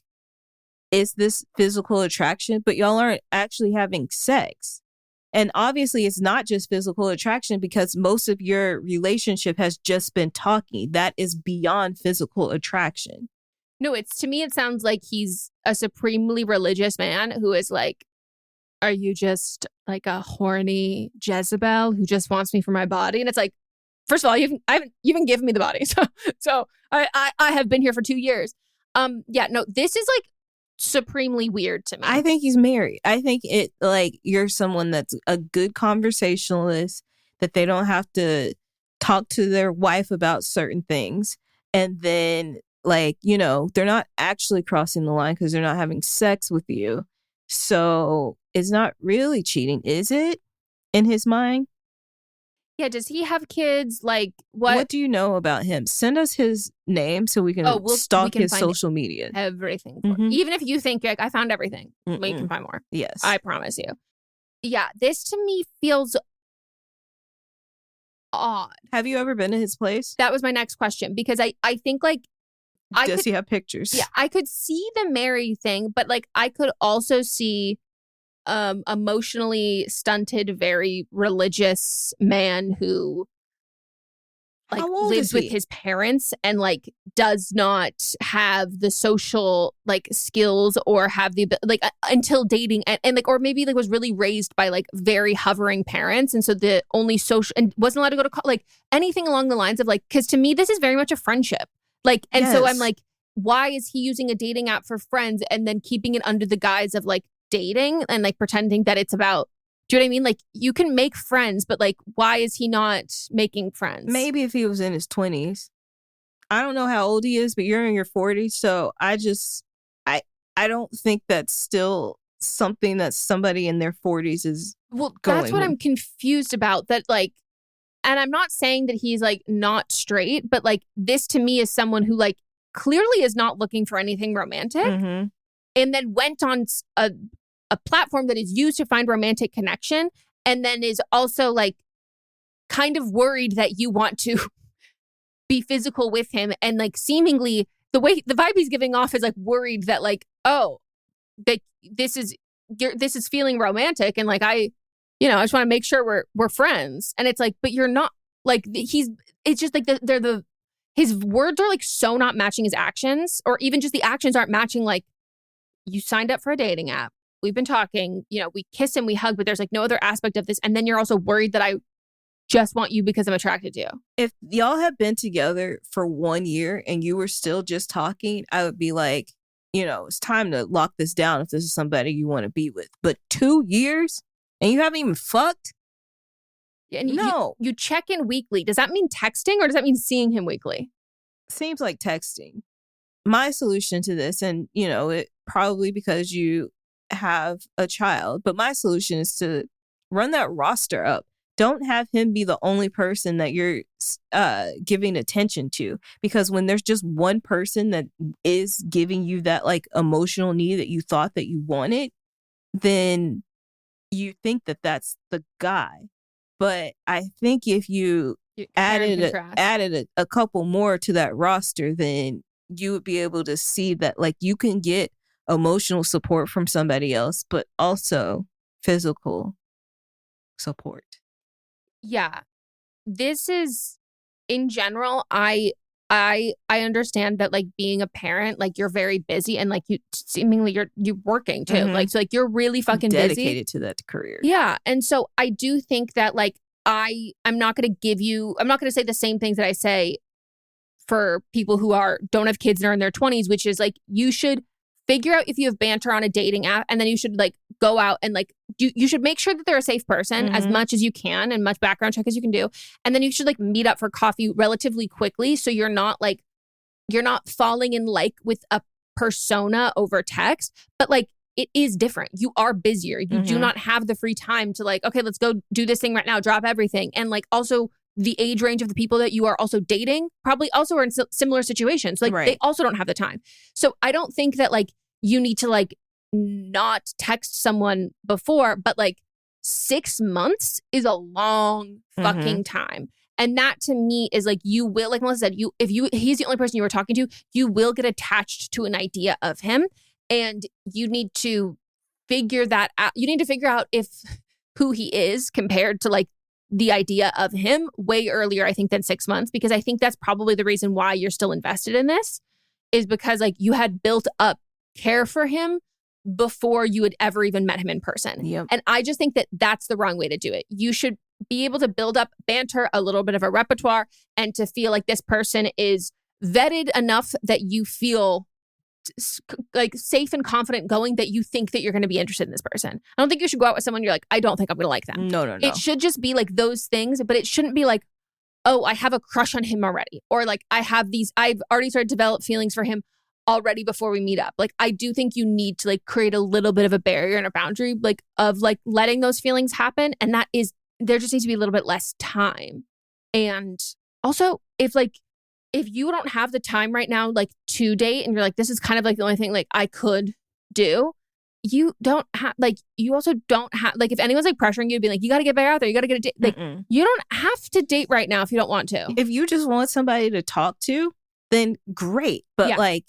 is this physical attraction? But y'all aren't actually having sex. And obviously it's not just physical attraction because most of your relationship has just been talking. That is beyond physical attraction. No, to me, it sounds like he's a supremely religious man who is like, are you just like a horny Jezebel who just wants me for my body? And it's like, first of all, you haven't given me the body. So I have been here for 2 years. Yeah, no, this is like supremely weird to me. I think he's married. I think you're someone that's a good conversationalist, that they don't have to talk to their wife about certain things. And then they're not actually crossing the line because they're not having sex with you. So it's not really cheating, is it? In his mind? Yeah, does he have kids? Like, what do you know about him? Send us his name so we can stalk his social media. Everything. Even if you think, like, I found everything, we can find more. Yes. I promise you. Yeah, this to me feels odd. Have you ever been to his place? That was my next question, because I think, like, does he have pictures? Yeah, I could see the married thing, but like I could also see emotionally stunted, very religious man who like lives with his parents and like does not have the social like skills or have the like until dating and like, or maybe like was really raised by like very hovering parents, and so the only social and wasn't allowed to go to like anything along the lines of like, because to me this is very much a friendship. Like, and so I'm like, why is he using a dating app for friends and then keeping it under the guise of like dating and like pretending that it's about, do you know what I mean? Like, you can make friends, but like, why is he not making friends? Maybe if he was in his 20s. I don't know how old he is, but you're in your 40s. So I don't think that's still something that somebody in their 40s is that's what I'm confused about. That like, and I'm not saying that he's like not straight, but like this to me is someone who like clearly is not looking for anything romantic, and then went on a platform that is used to find romantic connection, and then is also like kind of worried that you want to be physical with him. And like seemingly the vibe he's giving off is like worried that like, oh, that this is feeling romantic. And like, I just want to make sure we're friends. And it's like, but you're not. Like it's just like his words are like so not matching his actions, or even just the actions aren't matching. Like, you signed up for a dating app. We've been talking, we kiss and we hug, but there's like no other aspect of this. And then you're also worried that I just want you because I'm attracted to you. If y'all have been together for 1 year and you were still just talking, I would be like, it's time to lock this down if this is somebody you want to be with. But 2 years and you haven't even fucked? And no. You check in weekly. Does that mean texting or does that mean seeing him weekly? Seems like texting. My solution to this, and it probably because you have a child, but my solution is to run that roster up. Don't have him be the only person that you're giving attention to, because when there's just one person that is giving you that like emotional need that you thought that you wanted, then you think that that's the guy. But I think if you added a couple more to that roster, then you would be able to see that like you can get emotional support from somebody else, but also physical support. Yeah. This is, in general, I understand that like being a parent, like you're very busy and like you're working too. Mm-hmm. Like, so like you're really fucking dedicated to that career. Yeah. And so I do think that like I'm not going to say the same things that I say for people who don't have kids and are in their 20s, which is like, you should figure out if you have banter on a dating app, and then you should like go out and like you should make sure that they're a safe person as much as you can and much background check as you can do. And then you should like meet up for coffee relatively quickly, so you're not falling in like with a persona over text. But like, it is different. You are busier. You do not have the free time to like, okay, let's go do this thing right now, drop everything. And like, also the age range of the people that you are also dating probably also are in similar situations. Like, They also don't have the time. So I don't think that like you need to like not text someone before, but like 6 months is a long fucking time. And that to me is like, you will, like Melissa said, if he's the only person you were talking to, you will get attached to an idea of him. And you need to figure that out. You need to figure out who he is compared to like the idea of him way earlier, I think, than 6 months, because I think that's probably the reason why you're still invested in this, is because like you had built up care for him before you had ever even met him in person. Yep. And I just think that that's the wrong way to do it. You should be able to build up banter, a little bit of a repertoire, and to feel like this person is vetted enough that you feel like safe and confident going, that you think that you're going to be interested in this person. I don't think you should go out with someone you're like, I don't think I'm going to like them. No. It should just be like those things, but it shouldn't be like, oh, I have a crush on him already. Or like, I've already started to develop feelings for him already before we meet up. Like, I do think you need to like create a little bit of a barrier and a boundary like of like letting those feelings happen. And that is, there just needs to be a little bit less time. And also if you don't have the time right now, like to date, and you're like, this is kind of like the only thing like I could do, you also don't have, like, if anyone's like pressuring you to be like, you got to get back out there, you got to get a date. Like, you don't have to date right now if you don't want to. If you just want somebody to talk to, then great. But like,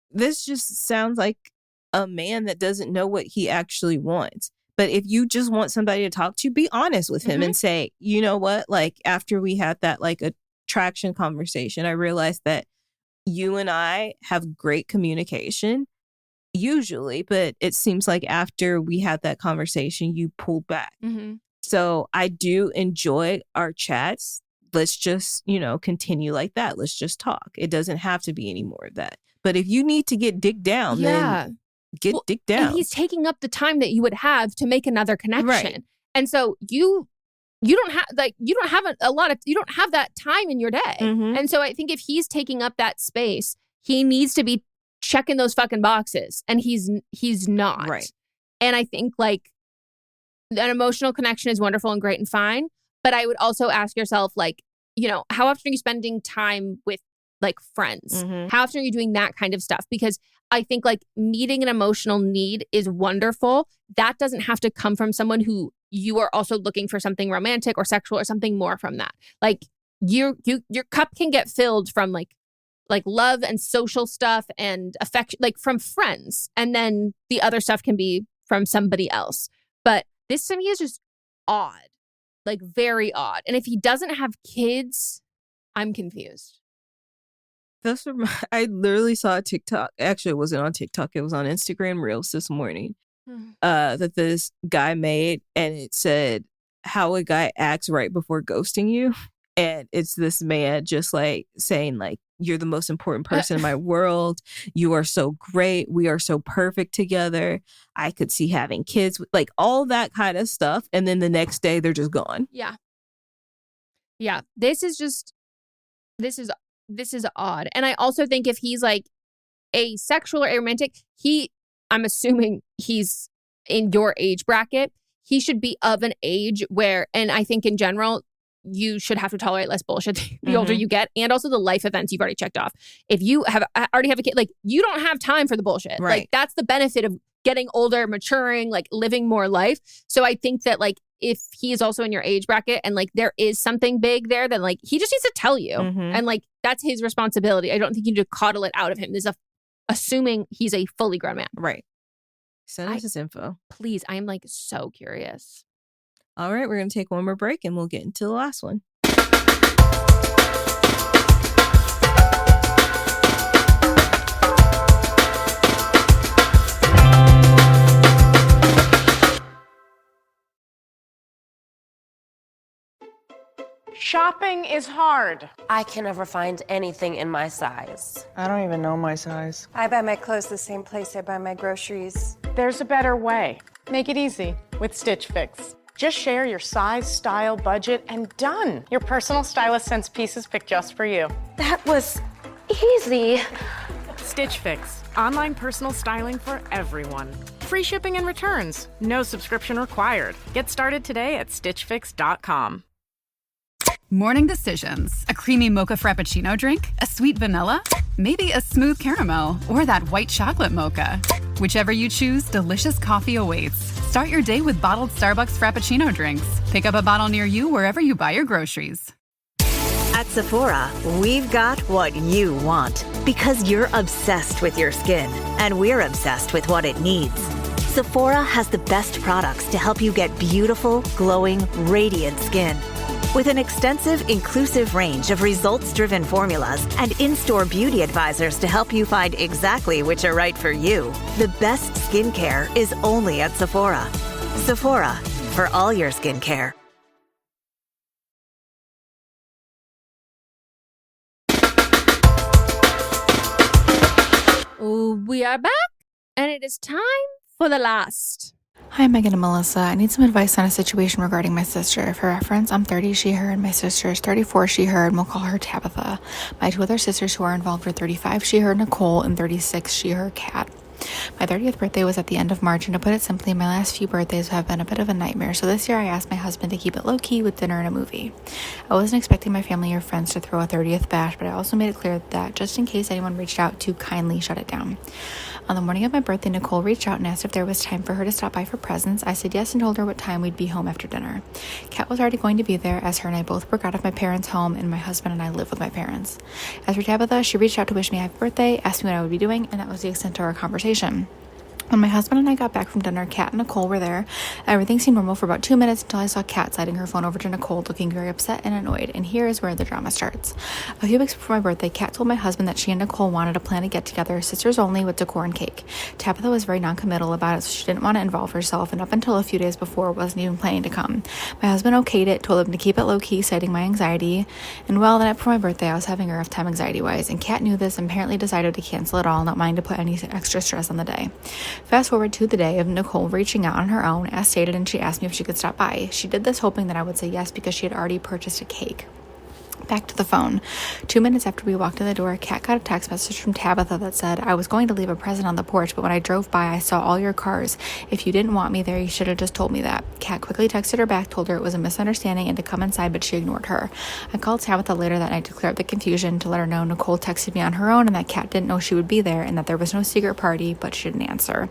this just sounds like a man that doesn't know what he actually wants. But if you just want somebody to talk to, be honest with him and say, you know what, like, after we had that like attraction conversation, I realized that you and I have great communication usually, but it seems like after we had that conversation, you pulled back. So I do enjoy our chats. Let's just, continue like that. Let's just talk. It doesn't have to be any more of that. But if you need to get dick down, then get dick down. And he's taking up the time that you would have to make another connection. Right. And so you don't have that time in your day. And so I think if he's taking up that space, he needs to be checking those fucking boxes, and he's not. Right. And I think like an emotional connection is wonderful and great and fine, but I would also ask yourself, like, how often are you spending time with like friends? How often are you doing that kind of stuff? Because I think like meeting an emotional need is wonderful. That doesn't have to come from someone who you are also looking for something romantic or sexual or something more from that. Like, your cup can get filled from like love and social stuff and affection, like from friends. And then the other stuff can be from somebody else. But this to me is just odd, like very odd. And if he doesn't have kids, I'm confused. I literally saw a TikTok. Actually, it wasn't on TikTok. It was on Instagram Reels this morning that this guy made. And it said how a guy acts right before ghosting you. And it's this man just like saying like, you're the most important person in my world. You are so great. We are so perfect together. I could see having kids, like all that kind of stuff. And then the next day they're just gone. Yeah. Yeah. This is odd. And I also think if he's like asexual or aromantic, I'm assuming he's in your age bracket. He should be of an age where, and I think in general, you should have to tolerate less bullshit the older you get, and also the life events you've already checked off. If you already have a kid, like you don't have time for the bullshit. Right. Like that's the benefit of getting older, maturing, like living more life. So I think that like if he is also in your age bracket and like there is something big there, then like he just needs to tell you, and like that's his responsibility. I don't think you need to coddle it out of him. This is assuming he's a fully grown man. Right. Send us his info. Please. I am like so curious. All right, we're going to take one more break and we'll get into the last one. Shopping is hard. I can never find anything in my size. I don't even know my size. I buy my clothes the same place I buy my groceries. There's a better way. Make it easy with Stitch Fix. Just share your size, style, budget, and done. Your personal stylist sends pieces picked just for you. That was easy. Stitch Fix. Online personal styling for everyone. Free shipping and returns. No subscription required. Get started today at stitchfix.com. Morning decisions. A creamy mocha frappuccino drink? A sweet vanilla? Maybe a smooth caramel or that white chocolate mocha. Whichever you choose, delicious coffee awaits. Start your day with bottled Starbucks Frappuccino drinks. Pick up a bottle near you wherever you buy your groceries. At Sephora, we've got what you want because you're obsessed with your skin and we're obsessed with what it needs. Sephora has the best products to help you get beautiful, glowing, radiant skin. With an extensive, inclusive range of results-driven formulas and in-store beauty advisors to help you find exactly which are right for you, the best skincare is only at Sephora. Sephora, for all your skincare. We are back, and it is time for the last. Hi, Meghan and Melisa. I need some advice on a situation regarding my sister. For reference, I'm 30, she, her, and my sister is 34, she, her, and we'll call her Tabitha. My two other sisters who are involved are 35, she, her, Nicole, and 36, she, her, Kat. My 30th birthday was at the end of March, and to put it simply, my last few birthdays have been a bit of a nightmare, so this year I asked my husband to keep it low-key with dinner and a movie. I wasn't expecting my family or friends to throw a 30th bash, but I also made it clear that just in case anyone reached out, to kindly shut it down. On the morning of my birthday, Nicole reached out and asked if there was time for her to stop by for presents. I said yes and told her what time we'd be home after dinner. Kat was already going to be there, as her and I both work out of my parents' home, and my husband and I live with my parents. As for Tabitha, she reached out to wish me a happy birthday, asked me what I would be doing, and that was the extent of our conversation. When my husband and I got back from dinner, Kat and Nicole were there. Everything seemed normal for about 2 minutes until I saw Kat sliding her phone over to Nicole, looking very upset and annoyed, and here is where the drama starts. A few weeks before my birthday, Kat told my husband that she and Nicole wanted to plan a get-together, sisters only, with decor and cake. Tabitha was very non-committal about it, so she didn't want to involve herself, and up until a few days before, wasn't even planning to come. My husband okayed it, told him to keep it low-key, citing my anxiety, and well, the night before my birthday, I was having a rough time anxiety-wise, and Kat knew this and apparently decided to cancel it all, not wanting to put any extra stress on the day. Fast forward to the day of Nicole reaching out on her own, as stated, and she asked me if she could stop by. She did this hoping that I would say yes because she had already purchased a cake. Back to the phone. 2 minutes after we walked in the door, Kat got a text message from Tabitha that said, I was going to leave a present on the porch, but when I drove by, I saw all your cars. If you didn't want me there, you should have just told me that. Kat quickly texted her back, told her it was a misunderstanding and to come inside, but she ignored her. I called Tabitha later that night to clear up the confusion, to let her know Nicole texted me on her own and that Kat didn't know she would be there and that there was no secret party, but she didn't answer.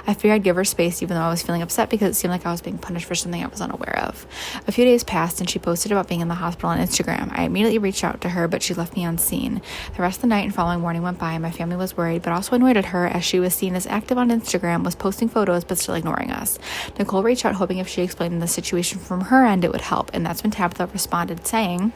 I figured I'd give her space, even though I was feeling upset because it seemed like I was being punished for something I was unaware of. A few days passed and she posted about being in the hospital on Instagram. I immediately reached out to her, but she left me unseen. The rest of the night and following morning went by, and my family was worried, but also annoyed at her as she was seen as active on Instagram, was posting photos, but still ignoring us. Nicole reached out hoping if she explained the situation from her end, it would help, and that's when Tabitha responded saying,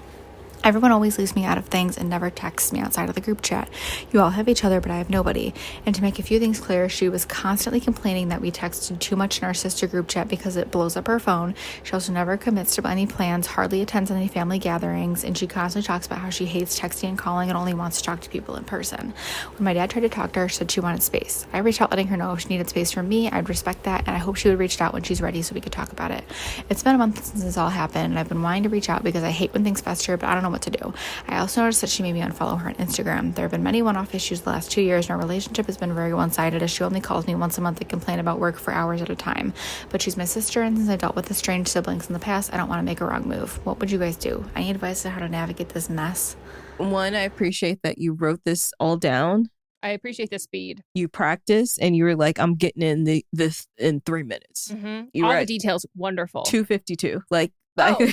everyone always leaves me out of things and never texts me outside of the group chat. You all have each other, but I have nobody. And to make a few things clear, she was constantly complaining that we texted too much in our sister group chat because it blows up her phone. She also never commits to any plans, hardly attends any family gatherings, and she constantly talks about how she hates texting and calling and only wants to talk to people in person. When my dad tried to talk to her, she said she wanted space. I reached out letting her know if she needed space from me, I'd respect that, and I hope she would reach out when she's ready so we could talk about it. It's been a month since this all happened, and I've been wanting to reach out because I hate when things fester, but I don't know what to do. I also noticed that she made me unfollow her on Instagram. There have been many one-off issues the last 2 years, and our relationship has been very one-sided as she only calls me once a month to complain about work for hours at a time. But she's my sister, and since I dealt with the strange siblings in the past, I don't want to make a wrong move. What would you guys do? I need advice on how to navigate this mess. One, I appreciate that you wrote this all down. I appreciate the speed. You practice, and you were like, I'm getting in this in 3 minutes. Mm-hmm. All the details, wonderful. 252. Like,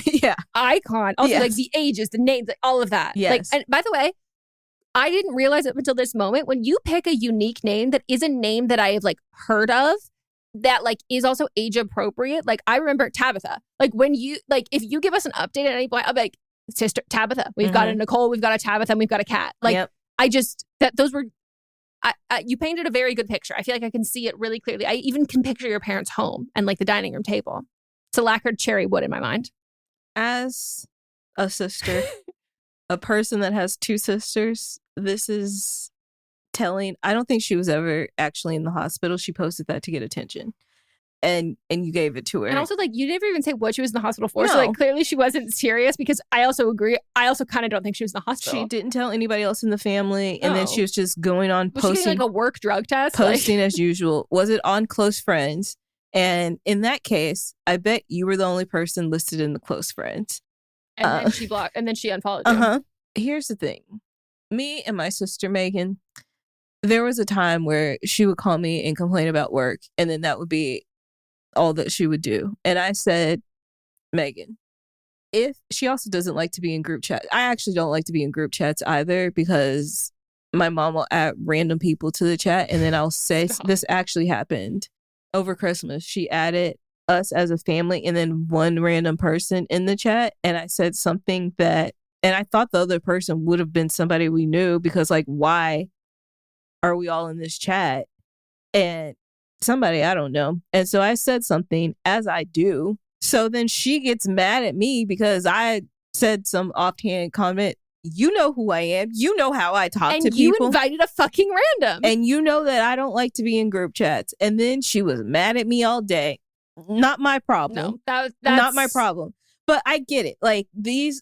yeah. Icon. Also, yes. like the ages, the names, like all of that. Yes. Like, and by the way, I didn't realize it until this moment. When you pick a unique name that is a name that I have like heard of, that like is also age appropriate. Like I remember Tabitha. Like when you like, if you give us an update at any point, I'm like, sister Tabitha. We've got a Nicole. We've got a Tabitha. And we've got a Kat. Like I just those were. You painted a very good picture. I feel like I can see it really clearly. I even can picture your parents' home and like the dining room table. It's a lacquered cherry wood in my mind. As a sister, a person that has two sisters, this is telling. I don't think she was ever actually in the hospital. She posted that to get attention. And you gave it to her. And also, like, you never even say what she was in the hospital for. No. So, like, clearly she wasn't serious because I also agree. I also kind of don't think she was in the hospital. She didn't tell anybody else in the family. And then she was just going on was posting. She getting, like, a work drug test? Posting as usual. Was it on close friends? And in that case, I bet you were the only person listed in the close friends. And then she blocked, and then she unfollowed you. Here's the thing. Me and my sister, Megan, there was a time where she would call me and complain about work. And then that would be all that she would do. And I said, Megan, if she also doesn't like to be in group chat. I actually don't like to be in group chats either because my mom will add random people to the chat. And then I'll say, this actually happened. Over Christmas, she added us as a family and then one random person in the chat. And I said something that, and I thought the other person would have been somebody we knew because, like, why are we all in this chat? And somebody I don't know. And so I said something, as I do. So then she gets mad at me because I said some offhand comment. You know who I am. You know how I talk to people. And you invited a fucking random. And you know that I don't like to be in group chats. And then she was mad at me all day. Not my problem. No, that's not my problem. But I get it. Like this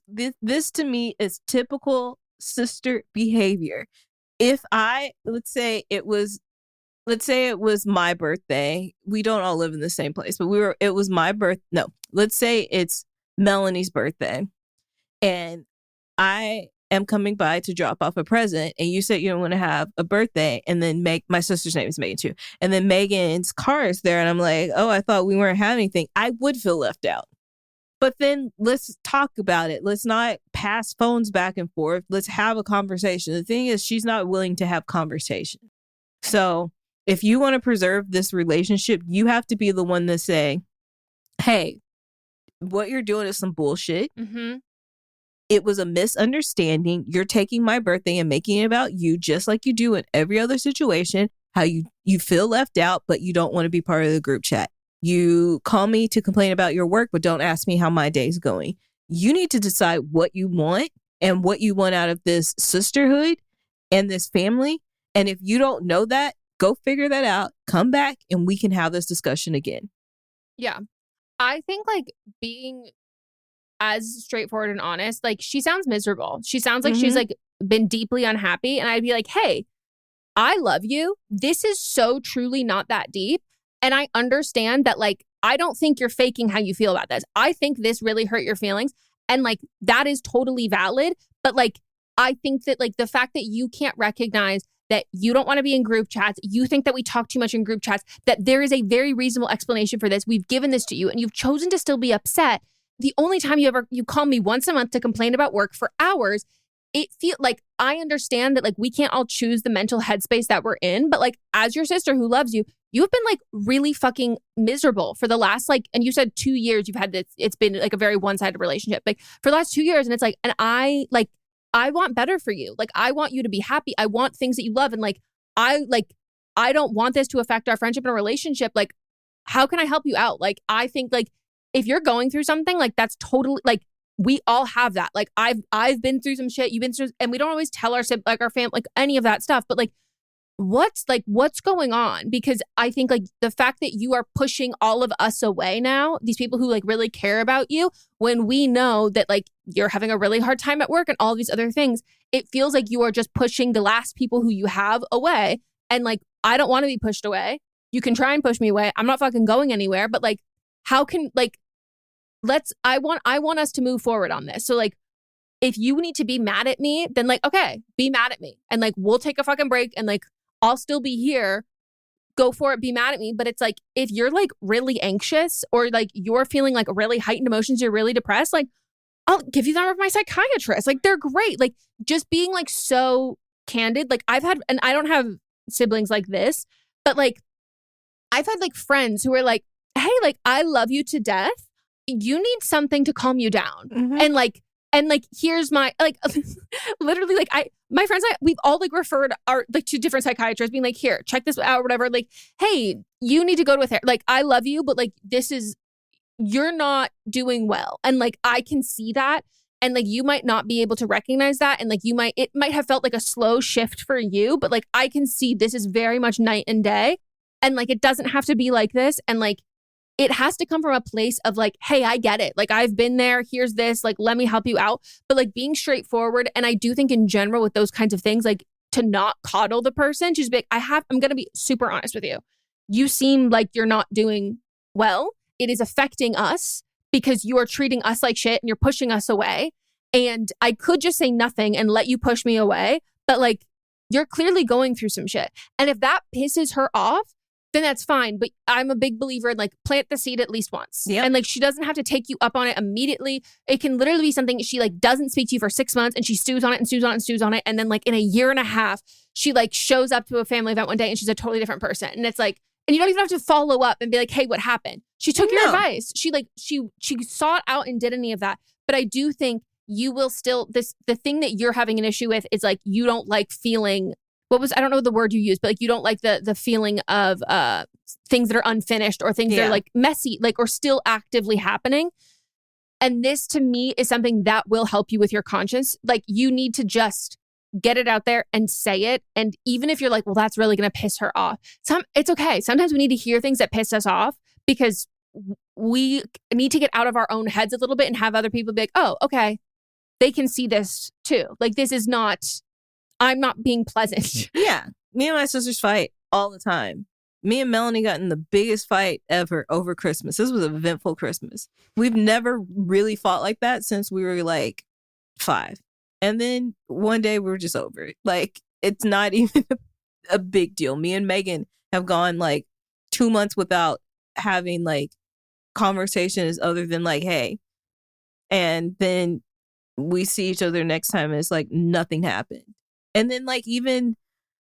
to me is typical sister behavior. If let's say it was my birthday. We don't all live in the same place, but it was my birth. No, let's say it's Melanie's birthday. And I am coming by to drop off a present, and you said you don't want to have a birthday, and then my sister's name is Megan too, and then Megan's car is there, and I'm like, oh, I thought we weren't having anything. I would feel left out. But then let's talk about it. Let's not pass phones back and forth. Let's have a conversation. The thing is, she's not willing to have conversation. So if you want to preserve this relationship, you have to be the one to say, hey, what you're doing is some bullshit. Mm-hmm. It was a misunderstanding. You're taking my birthday and making it about you, just like you do in every other situation, how you feel left out, but you don't want to be part of the group chat. You call me to complain about your work, but don't ask me how my day's going. You need to decide what you want and what you want out of this sisterhood and this family. And if you don't know that, go figure that out, come back, and we can have this discussion again. Yeah. I think like being as straightforward and honest, like she sounds miserable. She sounds like she's like been deeply unhappy. And I'd be like, hey, I love you. This is so truly not that deep. And I understand that, like, I don't think you're faking how you feel about this. I think this really hurt your feelings. And like, that is totally valid. But like, I think that like the fact that you can't recognize that you don't want to be in group chats, you think that we talk too much in group chats, that there is a very reasonable explanation for this. We've given this to you and you've chosen to still be upset. the only time you call me once a month to complain about work for hours, it feels like I understand that like we can't all choose the mental headspace that we're in, but like as your sister who loves you, you've been like really fucking miserable for the last like, and you said 2 years you've had this, it's been like a very one-sided relationship, like for the last 2 years. And it's like, and I want better for you. Like I want you to be happy. I want things that you love. And like, I don't want this to affect our friendship and our relationship. Like, how can I help you out? Like, I think like if you're going through something, like that's totally like, we all have that. Like I've been through some shit, you've been through, and we don't always tell our family, like any of that stuff. But like, what's going on? Because I think like the fact that you are pushing all of us away now, these people who like really care about you, when we know that like you're having a really hard time at work and all these other things, it feels like you are just pushing the last people who you have away. And like, I don't want to be pushed away. You can try and push me away. I'm not fucking going anywhere. But like, how can like, I want us to move forward on this. So like, if you need to be mad at me, then like, okay, be mad at me. And like, we'll take a fucking break and like, I'll still be here. Go for it. Be mad at me. But it's like, if you're like really anxious or like you're feeling like really heightened emotions, you're really depressed, like I'll give you the number of my psychiatrist. Like they're great. Like just being like so candid. Like I've had, and I don't have siblings like this, but like I've had like friends who are like, hey, like I love you to death. You need something to calm you down. Mm-hmm. And like, here's my, like, literally, like, my friends, we've all, like, referred our, like, to different psychiatrists being like, here, check this out, or whatever. Like, hey, you need to go to a therapist. Like, I love you, but, like, you're not doing well. And, like, I can see that. And, like, you might not be able to recognize that. And, like, it might have felt like a slow shift for you. But, like, I can see this is very much night and day. And, like, it doesn't have to be like this. And, like, it has to come from a place of like, hey, I get it. Like, I've been there. Here's this. Like, let me help you out. But like being straightforward. And I do think in general with those kinds of things, like to not coddle the person, just be like, I'm going to be super honest with you. You seem like you're not doing well. It is affecting us because you are treating us like shit and you're pushing us away. And I could just say nothing and let you push me away. But like, you're clearly going through some shit. And if that pisses her off, then that's fine. But I'm a big believer in like plant the seed at least once. Yep. And like she doesn't have to take you up on it immediately. It can literally be something she like doesn't speak to you for 6 months and she stews on it and stews on it and stews on it. And then like in a year and a half, she like shows up to a family event one day and she's a totally different person. And it's like, and you don't even have to follow up and be like, hey, what happened? She took your advice. She like, she sought out and did any of that. But I do think you will still, the thing that you're having an issue with is like, you don't like feeling, I don't know the word you used, but like you don't like the feeling of things that are unfinished or things that are like messy, like or still actively happening. And this to me is something that will help you with your conscience. Like you need to just get it out there and say it. And even if you're like, well, that's really going to piss her off. It's okay. Sometimes we need to hear things that piss us off because we need to get out of our own heads a little bit and have other people be like, oh, okay, they can see this too. Like this is not, I'm not being pleasant. Yeah. Me and my sisters fight all the time. Me and Melanie got in the biggest fight ever over Christmas. This was an eventful Christmas. We've never really fought like that since we were like 5. And then one day we were just over it. Like, it's not even a big deal. Me and Meghan have gone like 2 months without having like conversations other than like, hey. And then we see each other next time and it's like nothing happened. And then like even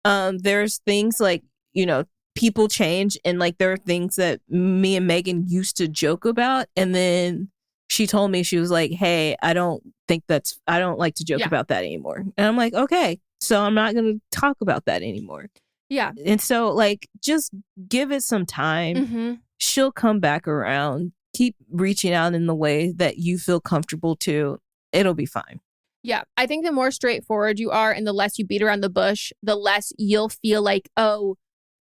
there's things like, you know, people change and like there are things that me and Meghan used to joke about. And then she told me, she was like, hey, I don't like to joke about that anymore. And I'm like, okay, so I'm not going to talk about that anymore. Yeah. And so like, just give it some time. Mm-hmm. She'll come back around. Keep reaching out in the way that you feel comfortable to. It'll be fine. Yeah, I think the more straightforward you are and the less you beat around the bush, the less you'll feel like, oh,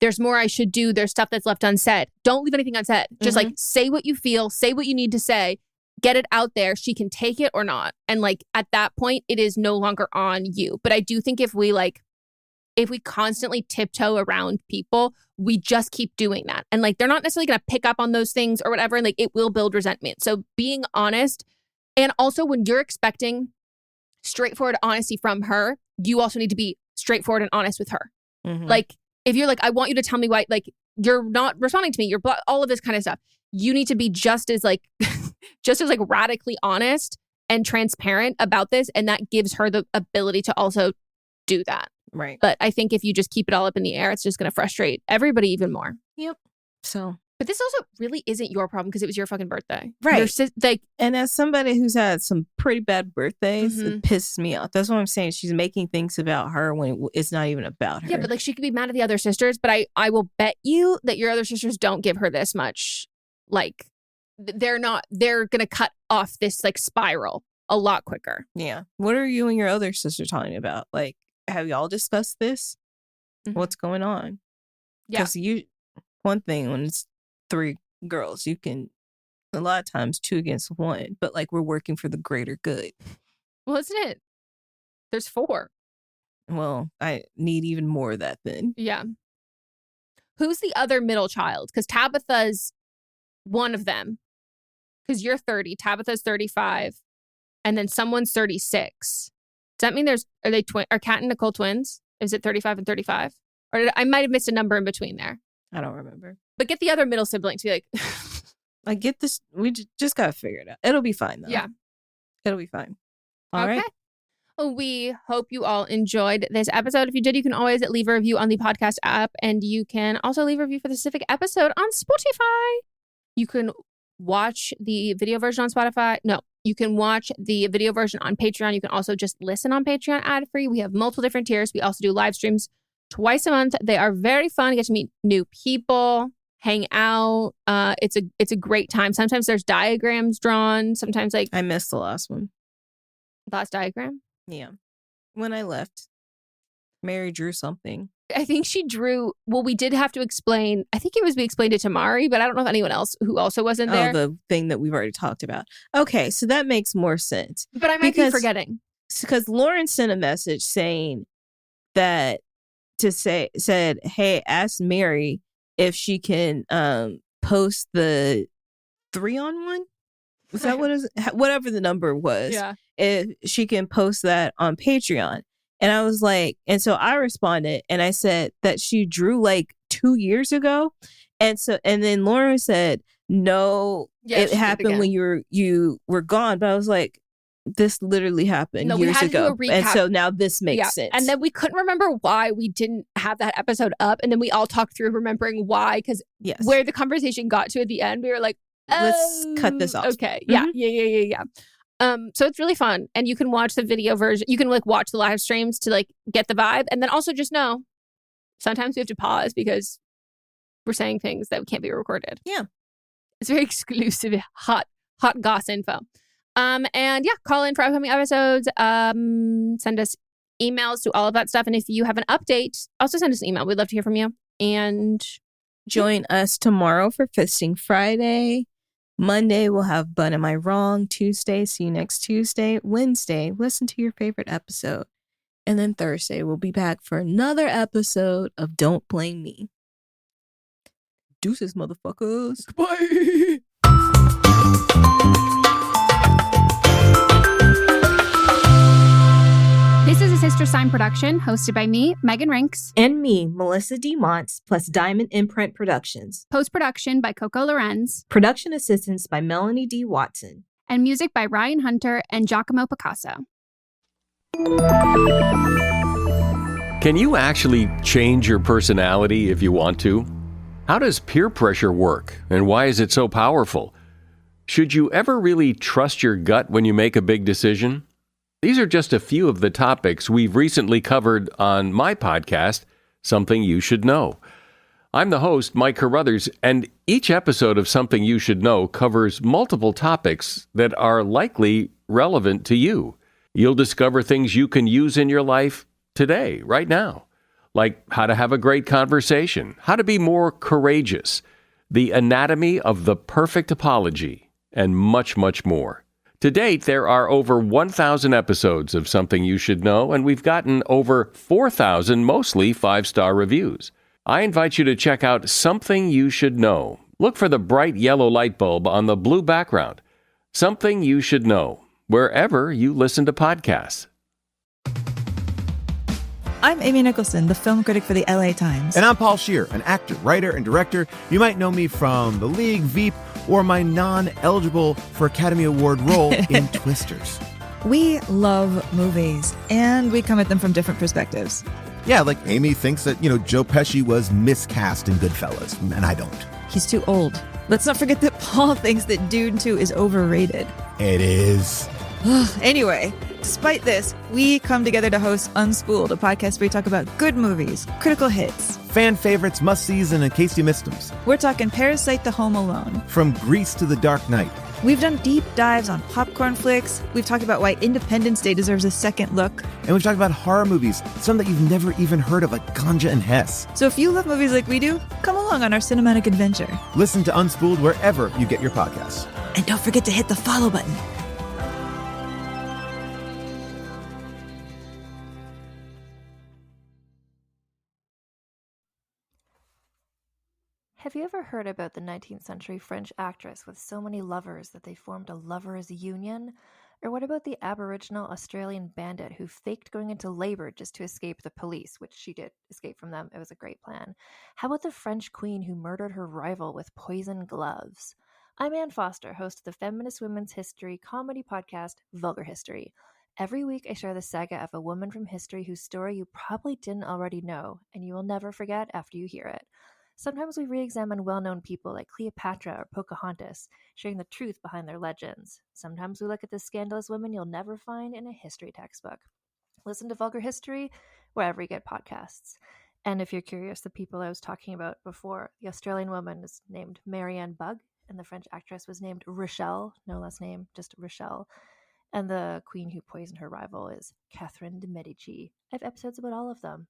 there's more I should do. There's stuff that's left unsaid. Don't leave anything unsaid. Just like say what you feel, say what you need to say, get it out there. She can take it or not. And like at that point, it is no longer on you. But I do think if we constantly tiptoe around people, we just keep doing that. And like they're not necessarily going to pick up on those things or whatever. And like it will build resentment. So being honest, and also when you're expecting straightforward honesty from her, you also need to be straightforward and honest with her. Mm-hmm. Like if you're like, I want you to tell me why, like you're not responding to me. You're all of this kind of stuff. You need to be just as like radically honest and transparent about this. And that gives her the ability to also do that. Right. But I think if you just keep it all up in the air, it's just going to frustrate everybody even more. Yep. So. But this also really isn't your problem because it was your fucking birthday. Right. And as somebody who's had some pretty bad birthdays, it pisses me off. That's what I'm saying. She's making things about her when it's not even about her. Yeah, but like she could be mad at the other sisters, but I will bet you that your other sisters don't give her this much. Like they're going to cut off this like spiral a lot quicker. Yeah. What are you and your other sister talking about? Like, have y'all discussed this? What's going on? Yeah. Because one thing when it's 3 girls, you can a lot of times 2 against 1, but like we're working for the greater good. Well, isn't it? There's 4. Well, I need even more of that then. Yeah. Who's the other middle child? Because Tabitha's one of them. Because you're 30, Tabitha's 35, and then someone's 36. Does that mean are Kat and Nicole twins? Is it 35 and 35? Or I might have missed a number in between there. I don't remember. But get the other middle sibling to be like... I get this. We just got to figure it out. It'll be fine, though. Yeah. It'll be fine. All right. Well, we hope you all enjoyed this episode. If you did, you can always leave a review on the podcast app. And you can also leave a review for the specific episode on Spotify. You can watch the video version on Spotify. No, you can watch the video version on Patreon. You can also just listen on Patreon ad-free. We have multiple different tiers. We also do live streams twice a month. They are very fun. You get to meet new people, hang out. It's a great time. Sometimes there's diagrams drawn. Sometimes like I missed the last one. Last diagram? Yeah. When I left, Mary drew something. I think she drew, well, we did have to explain, I think we explained it to Mari, but I don't know if anyone else who also wasn't there. Oh, the thing that we've already talked about. Okay, so that makes more sense. But I might be forgetting. Because Lauren sent a message saying that said, hey, ask Mary if she can post the 3-on-1. Was that what is whatever the number was? Yeah. If she can post that on Patreon. And I was like, and so I responded and I said that she drew like 2 years ago. And then Lauren said, no, it happened when you were gone. But I was like, this literally happened years ago. And so now this makes sense. And then we couldn't remember why we didn't have that episode up. And then we all talked through remembering why, because where the conversation got to at the end, we were like, let's cut this off. Okay. Yeah. Yeah. So it's really fun. And you can watch the video version. You can like watch the live streams to like get the vibe. And then also just know sometimes we have to pause because we're saying things that can't be recorded. Yeah. It's very exclusive, hot goss info. And yeah, call in for upcoming episodes. Send us emails to all of that stuff. And if you have an update, also send us an email. We'd love to hear from you. And join us tomorrow for Fisting Friday. Monday, we'll have But Am I Wrong? Tuesday, see you next Tuesday. Wednesday, listen to your favorite episode. And then Thursday, we'll be back for another episode of Don't Blame Me. Deuces, motherfuckers. Goodbye. This is a Sister Sign production hosted by me, Megan Rinks. And me, Melissa D. Montz, plus Diamond Imprint Productions. Post-production by Coco Lorenz. Production assistance by Melanie D. Watson. And music by Ryan Hunter and Giacomo Picasso. Can you actually change your personality if you want to? How does peer pressure work, and why is it so powerful? Should you ever really trust your gut when you make a big decision? These are just a few of the topics we've recently covered on my podcast, Something You Should Know. I'm the host, Mike Carruthers, and each episode of Something You Should Know covers multiple topics that are likely relevant to you. You'll discover things you can use in your life today, right now, like how to have a great conversation, how to be more courageous, the anatomy of the perfect apology, and much, much more. To date, there are over 1,000 episodes of Something You Should Know, and we've gotten over 4,000 mostly 5-star reviews. I invite you to check out Something You Should Know. Look for the bright yellow light bulb on the blue background. Something You Should Know, wherever you listen to podcasts. I'm Amy Nicholson, the film critic for the LA Times. And I'm Paul Scheer, an actor, writer, and director. You might know me from The League, Veep, or my non-eligible for Academy Award role in Twisters. We love movies, and we come at them from different perspectives. Yeah, like Amy thinks that, Joe Pesci was miscast in Goodfellas, and I don't. He's too old. Let's not forget that Paul thinks that Dune 2 is overrated. It is. Anyway, despite this, we come together to host Unspooled, a podcast where we talk about good movies, critical hits, fan favorites, must-sees, and in case you missed them. We're talking Parasite to Home Alone. From Grease to The Dark Knight. We've done deep dives on popcorn flicks. We've talked about why Independence Day deserves a second look. And we've talked about horror movies, some that you've never even heard of, like Ganja and Hess. So if you love movies like we do, come along on our cinematic adventure. Listen to Unspooled wherever you get your podcasts. And don't forget to hit the follow button. Have you ever heard about the 19th century French actress with so many lovers that they formed a lovers' union? Or what about the Aboriginal Australian bandit who faked going into labor just to escape the police, which she did escape from them. It was a great plan. How about the French queen who murdered her rival with poison gloves? I'm Ann Foster, host of the feminist women's history comedy podcast, Vulgar History. Every week I share the saga of a woman from history whose story you probably didn't already know, and you will never forget after you hear it. Sometimes we re-examine well-known people like Cleopatra or Pocahontas, sharing the truth behind their legends. Sometimes we look at the scandalous women you'll never find in a history textbook. Listen to Vulgar History wherever you get podcasts. And if you're curious, the people I was talking about before, the Australian woman is named Marianne Bugg, and the French actress was named Rochelle, no last name, just Rochelle. And the queen who poisoned her rival is Catherine de' Medici. I have episodes about all of them.